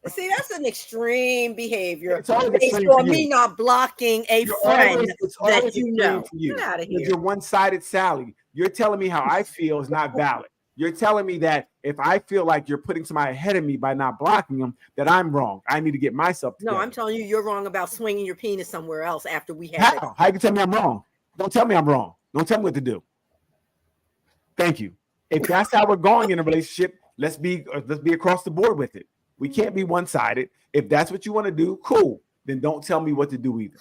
See, that's an extreme behavior. It's always Based extreme for on me you. not blocking a You're friend it's that always you extreme know. for you. Get out of Because here. you're one-sided Sally. You're telling me how I feel is not valid. You're telling me that if I feel like you're putting somebody ahead of me by not blocking them, that I'm wrong. I need to get myself together. No, I'm telling you, you're wrong about swinging your penis somewhere else after we had it. How you can tell me I'm wrong? Don't tell me I'm wrong. Don't tell me what to do. Thank you. If that's how we're going in a relationship, let's be across the board with it. We can't be one-sided. If that's what you want to do, cool. Then don't tell me what to do either.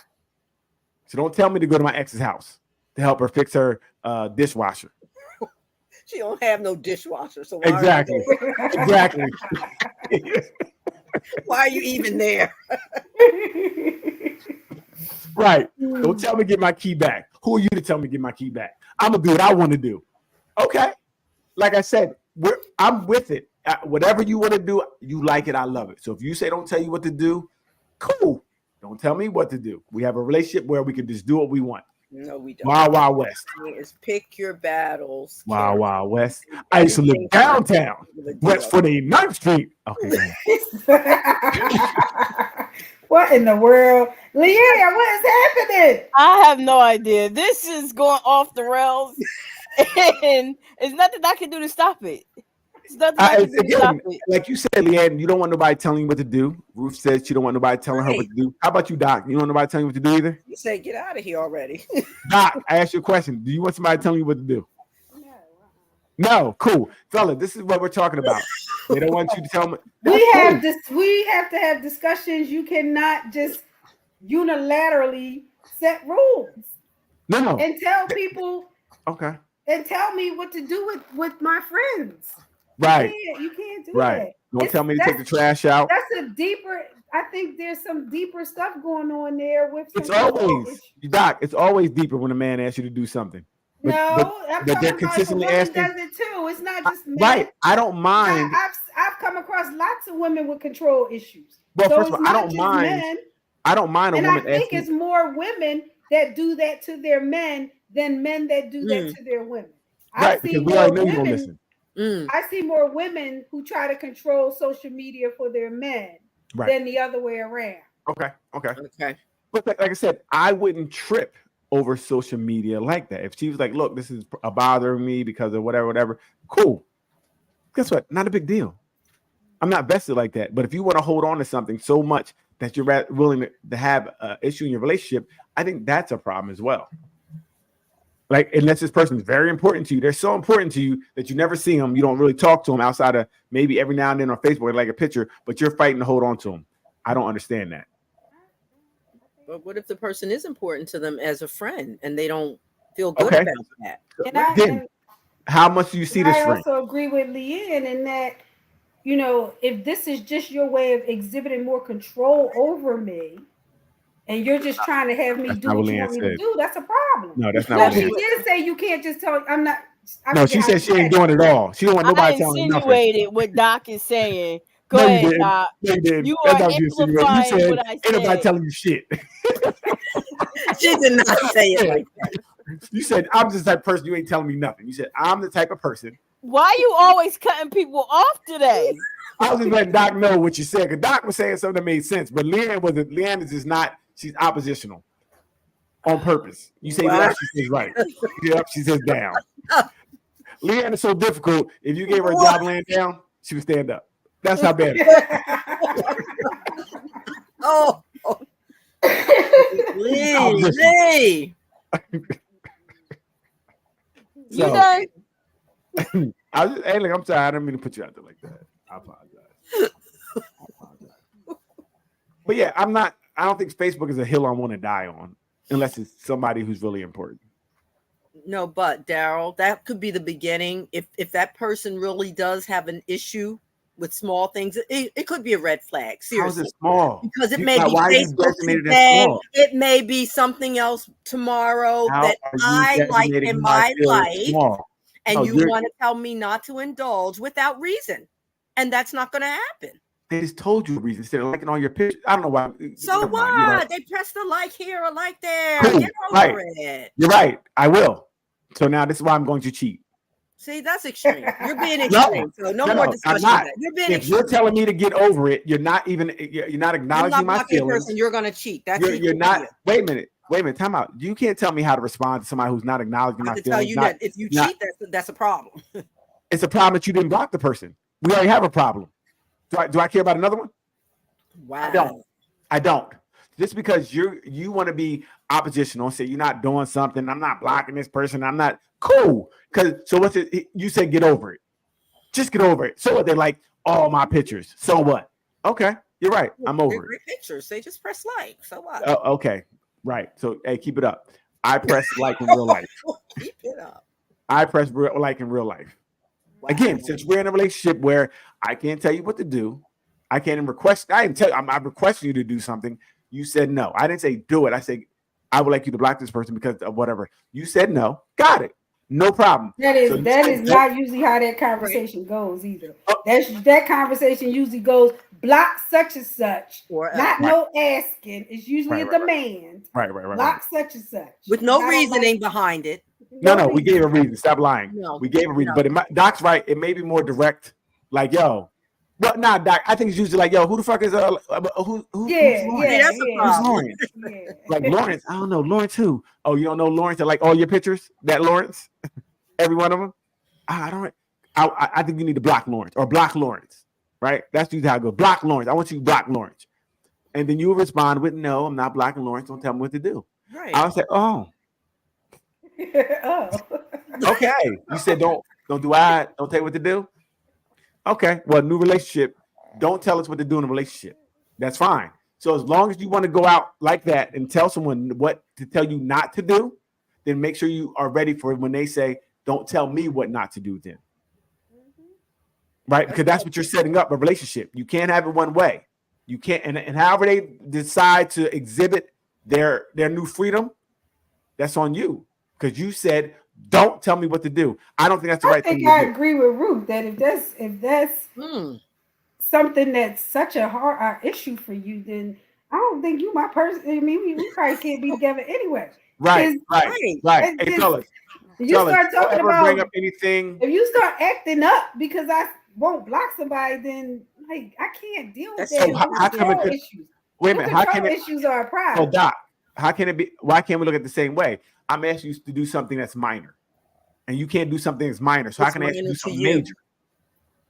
So don't tell me to go to my ex's house to help her fix her dishwasher. She don't have no dishwasher, so why Exactly. Exactly. Why are you even there? Right. Don't tell me to get my key back. Who are you to tell me to get my key back? I'm gonna do what I want to do. Okay. Like I said, I'm with it. Whatever you want to do, you like it. I love it. So if you say don't tell you what to do, cool. Don't tell me what to do. We have a relationship where we can just do what we want. No, we don't. Wild Wild West. It's pick your battles. Wild Wild West. I used to live downtown, West 49th Street. Okay. What in the world? Leanne, what is happening? I have no idea. This is going off the rails, and it's nothing I can do to stop it. It's nothing I can do to stop Again, it. like you said, Leanne, you don't want nobody telling you what to do. Ruth said she don't want nobody telling her what to do. How about you, Doc? You don't want nobody telling you what to do either? You say get out of here already. Doc, I asked you a question. Do you want somebody telling you what to do? No, cool. Fella, this is what we're talking about. They don't want you to tell me. We have to have discussions. You cannot just unilaterally set rules No. and tell people Okay. and tell me what to do with my friends. Right. You can't do Right. that. Don't It's- tell me to take the trash out. That's a deeper. I think there's some deeper stuff going on there with. It's some always, Doc, it's always deeper when a man asks you to do something. But- no, but- I'm but they're talking about consistently the woman asking- does it too. It's not just men. Right. I don't mind. I've come across lots of women with control issues. Well, So first of it's all, I not don't just mind. men. I don't mind a And I woman think asking. it's more women that do that to their men than men that do that to their women. I Right, see because we more already know you're gonna women. listen. I see more women who try to control social media for their men Right. than the other way around. Okay. Okay. But like I said, I wouldn't trip over social media like that. If she was like, "Look, this is bothering me because of whatever," cool. Guess what? Not a big deal. I'm not vested like that. But if you want to hold on to something so much that you're willing to have an issue in your relationship, I think that's a problem as well. Like, unless this person is very important to you, they're so important to you that you never see them, you don't really talk to them outside of maybe every now and then on Facebook, like a picture, but you're fighting to hold on to them. I don't understand that. But what if the person is important to them as a friend and they don't feel good Okay. about that? Then, how much do you see this I friend? also agree with Leanne in that, you know, if this is just your way of exhibiting more control over me, and you're just trying to have me That's do not what what you Leanne want me to said. do, that's a problem. No, that's not Now, what she Leanne said. did say you can't just tell. I'm not. I No, forget she how said she ain't said doing it all. She don't want I nobody telling her nothing. insinuated what Doc is saying. Go No, you ahead, didn't. Doc. No, you didn't. You That's are not what you insinuated. You amplifying said, what I ain't nobody said. telling you shit. She did not say it like that. You said, I'm just the type of person, you ain't telling me nothing. You said, I'm the type of person. Why you always cutting people off today? I was just letting Doc know what you said, because Doc was saying something that made sense. But Leanne is just not, she's oppositional on purpose. You say left, she says right. You up, she says down. Leanne is so difficult. If you gave her a job laying down, she would stand up. That's how bad it is. Oh, Lee. You So, done? I was just, hey, look, I'm sorry. I didn't mean to put you out there like that. I apologize. But yeah, I don't think Facebook is a hill I want to die on unless it's somebody who's really important. No, but Daryl, that could be the beginning. If that person really does have an issue with small things, it could be a red flag. How is Seriously. it small? Because it may be why are you Facebook designated as today. small? It may be something else tomorrow How that are you I like designating in who I my feel life. small? And No, you you're- want to tell me not to indulge without reason. And that's not going to happen. They just told you a reason. Instead of liking all your pictures. I don't know why. So Never mind, what? you're right. They pressed a like here, a like there. Cool, Get over right. it. You're right. I will. So now this is why I'm going to cheat. See, that's extreme. You're being No, extreme. So no more I'm discussion not. of that. You're being If extreme. you're telling me to get over it, you're not You're acknowledging not my blocking a feelings. person. You're going to cheat. That's You're equal to not. you. Wait a minute. Time out. You can't tell me how to respond to somebody who's not acknowledging I my can feelings. tell you that if you cheat, that's a problem. It's a problem that you didn't block the person. We already have a problem. Do I care about another one? Wow. I don't. Just because you want to be oppositional and say you're not doing something, I'm not blocking this person. I'm not cool. So what's it? You say get over it. Just get over it. So what? They like all my pictures. So what? Okay, you're right. I'm They're over it. great pictures. They just press like. So what? Oh, okay, right. So hey, keep it up. I press like in real life. Keep it up. I press like in real life. Wow. Again, since we're in a relationship where I can't tell you what to do, I can't even request. I didn't tell you. I'm requesting you to do something. You said no. I didn't say do it. I said I would like you to block this person because of whatever. You said no. Got it. No problem. That is So you that said is no. not usually how that conversation goes either. That conversation usually goes block such and such, Or not no asking. It's usually a demand. Right. Block such and such with no Not a reasoning behind it. No, we gave a reason. Stop lying. No, we gave a reason. no. But Doc's right. It may be more direct. Like, yo. Well, nah, Doc. I think it's usually like, yo, who the fuck is who's Lawrence? That's a yeah. problem. Lawrence? Yeah. Like Lawrence, I don't know. Lawrence who? Oh, you don't know Lawrence that like all your pictures? That Lawrence? Every one of them? I think you need to block Lawrence or block Lawrence. Right? That's usually how it goes. Block Lawrence. I want you to block Lawrence. And then you respond with, no, I'm not blocking Lawrence. Don't tell me what to do. Right. I'll say, oh, Oh. okay. You said don't tell you what to do. Okay. Well, new relationship. Don't tell us what to do in a relationship. That's fine. So as long as you want to go out like that and tell someone what to tell you not to do, then make sure you are ready for when they say, don't tell me what not to do then. Right? Because that's what you're setting up a relationship. You can't have it one way. You can't, and however they decide to exhibit their new freedom, that's on you. Because you said, don't tell me what to do. I don't think that's the right thing to I do. agree with Ruth that if that's something that's such a hard issue for you, then I don't think you my person. I mean, we probably can't be together anyway. Right. Hey, It's fellas, you start don't talking ever about bring up anything. if you start acting up because I won't block somebody, then like I can't deal with That's that. so how come it could- issues? Wait a minute. How can Control it? issues are a So problem? Doc, how can it be? Why can't we look at it the same way? I'm asking you to do something that's minor, and you can't do something that's minor. So how It's can I ask you to do minor to something you. major?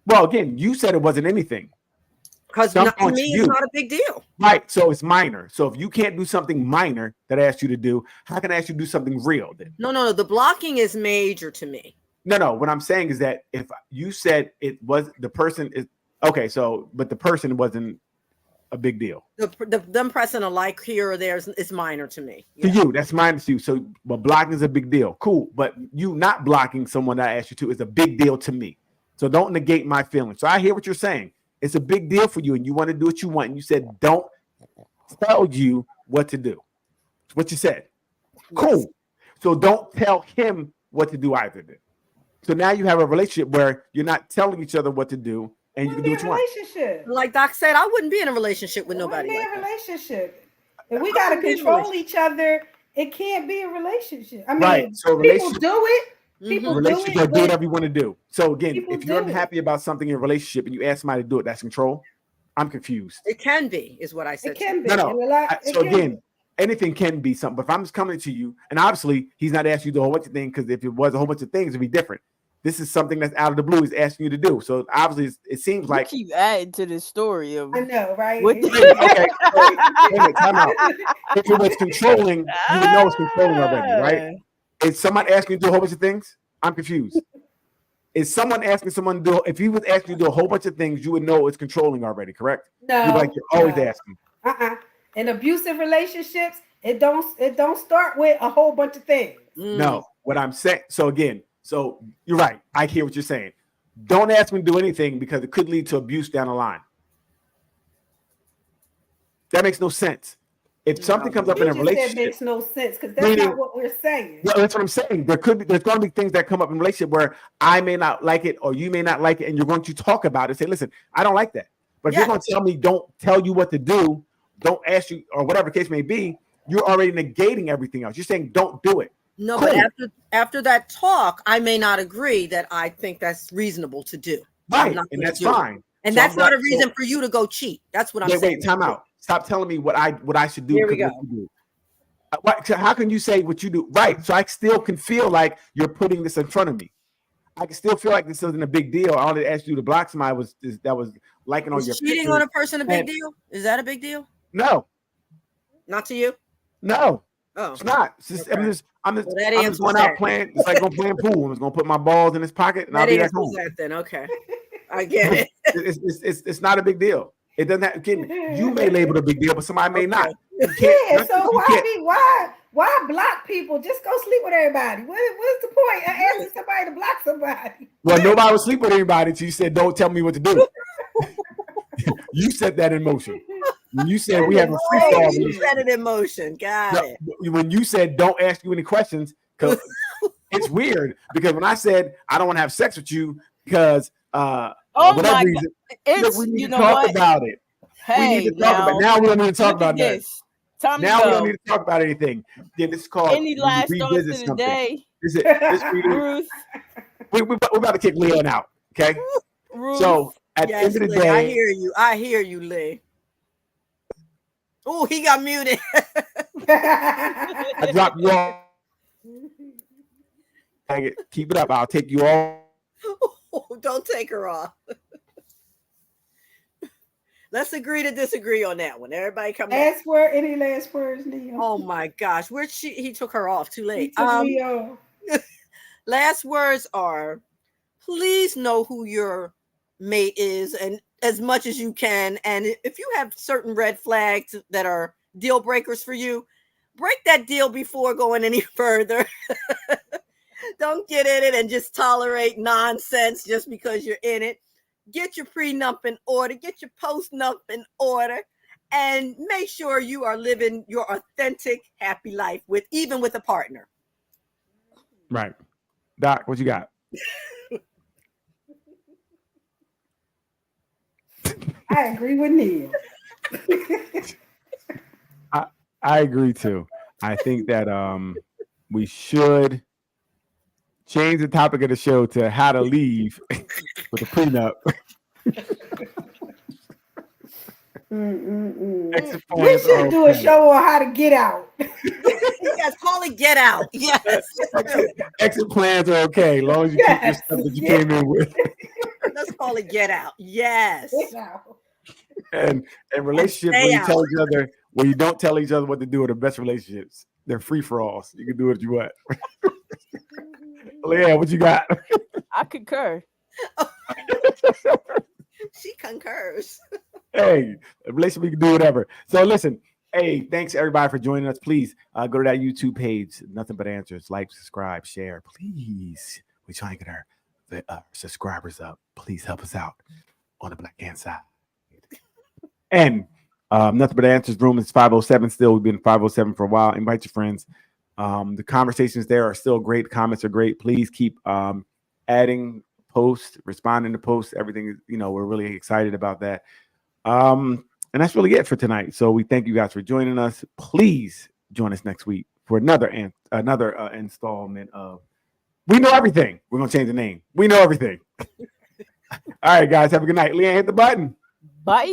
Well, again, you said it wasn't anything. Because Some to point me, to it's you. not a big deal. Right. So it's minor. So if you can't do something minor that I asked you to do, how can I ask you to do something real then? No. The blocking is major to me. No. What I'm saying is that if you said it was the person is okay, so but the person wasn't a big deal. Them pressing a like here or there is minor to me. To you, that's minor to you. So but blocking is a big deal. Cool. But you not blocking someone that I asked you to is a big deal to me. So don't negate my feelings. So I hear what you're saying. It's a big deal for you, and you want to do what you want. And you said, don't tell you what to do. It's what you said. Cool. Yes. So don't tell him what to do either. Then. So now you have a relationship where you're not telling each other what to do, and you can do what you want. Relationship. Like Doc said, I wouldn't be in a relationship with nobody. It Like wouldn't be a that. relationship. If we I gotta wouldn't be in a control relationship. each other, it can't be a relationship. I mean, Right. So people relationship, do it. People do relationship, it, or do but whatever you want to do. So again, people if you're do it. unhappy about something in a relationship and you ask somebody to do it, that's control. I'm confused. It can be, is what I said. it can be. No. And a lot- it So can again, be. anything can be something. But if I'm just coming to you, and obviously he's not asking you to do a whole bunch of things, because if it was a whole bunch of things, it'd be different. This is something that's out of the blue. He's asking you to do. So obviously, it seems You like keep adding to the story of I know, right? What okay. Wait a minute, time out. If it was controlling, you would know it's controlling already, right? Is someone asking you to do a whole bunch of things? I'm confused. Is someone asking someone to do? If he was asking you to do a whole bunch of things, you would know it's controlling already, correct? No, You're like you're always no. asking. In abusive relationships, it don't start with a whole bunch of things. No, what I'm saying. So again, so you're right. I hear what you're saying. Don't ask me to do anything because it could lead to abuse down the line. That makes no sense. If something comes up in a That relationship, makes no sense because that's Meaning- not what we're saying. well, that's what I'm saying. There's going to be things that come up in a relationship where I may not like it or you may not like it, and you're going to talk about it. Say, listen, I don't like that. But if you're going to tell me, don't tell you what to do, don't ask you, or whatever the case may be, you're already negating everything else. You're saying, don't do it. No, Cool. but after that talk, I may not agree that I think that's reasonable to do. I'm Right, not and gonna that's do it. fine. And So that's I'm not a glad- reason for you to go cheat. That's what I'm Wait, saying. time out. Stop telling me what I should do. Here we because go. what you do. So how can you say what you do? Right. So I still can feel like you're putting this in front of me. I can still feel like this isn't a big deal. All I asked you to block somebody that was liking on Is your cheating pictures. on a person a big And- deal? Is that a big deal? No, Not to you? no, Oh, it's not. It's just, Okay. I'm just Well, that going answers out that. playing. It's like going playing pool. I'm just going to put my balls in his pocket and I'll that be back answers home. that then. Okay. I get it. It's not a big deal. It doesn't have, again, you may label it a big deal, but somebody may not. You Yeah, can't- so you can't- why block people? Just go sleep with everybody. What's the point of asking somebody to block somebody? Well, nobody would sleep with anybody until you said, don't tell me what to do. You set that in motion. When you said we have a free Oh, fall, you set it in motion. Got it. when you said don't ask you any questions, because it's weird. Because when I said I don't want to have sex with you because Oh whatever my reason, it's we need you to know talk what? about it. We Hey, need to talk about it. Now we don't need to talk look at about that. this. Time Now to we go. don't need to talk about anything. Then this is called Any last thoughts revisit of the something. day, We're about to kick Leon out. Okay. Ruth? So at the Yes, end of the Lee, I day, hear you. I hear you, Lee. Oh, he got muted. I drop you off. Keep it up. I'll take you all. Don't take her off. Let's agree to disagree on that one. Everybody come back. Last word, any last words, Neil? Oh my gosh, where'd he took her off too He late. took me off. Last words are please know who your mate is and as much as you can. And if you have certain red flags that are deal breakers for you, break that deal before going any further. Don't get in it and just tolerate nonsense just because you're in it. Get your prenup in order, get your postnup in order, and make sure you are living your authentic, happy life even with a partner. Right. Doc, what you got? I agree with Neil. I agree too. I think that we should change the topic of the show to how to leave with a prenup. Exit We plans should are do a okay. show on how to get out. Yes, call it Get Out. Yes. Exit plans are okay, as long as you keep your Yes, stuff that you yeah. came in with. Let's call it Get Out. Yes. Get out. And relationships stay where you out. tell each other, where you don't tell each other what to do, are the best relationships. They're free for alls. You can do what you want. Leanne, what you got? I concur. She concurs. Hey, a relationship, you can do whatever. So listen, hey, thanks everybody for joining us. Please go to that YouTube page, Nothing But Answers. Like, subscribe, share, please. We're trying to get our subscribers up. Please help us out on the Black Hand side. And Nothing But Answers room is 507 still. We've been 507 for a while. Invite your friends. The conversations there are still great. Comments are great. Please keep adding posts, responding to posts. Everything, we're really excited about that. And that's really it for tonight. So we thank you guys for joining us. Please join us next week for another installment of We Know Everything. We're going to change the name. We Know Everything. All right, guys. Have a good night. Leanne, hit the button. Bye.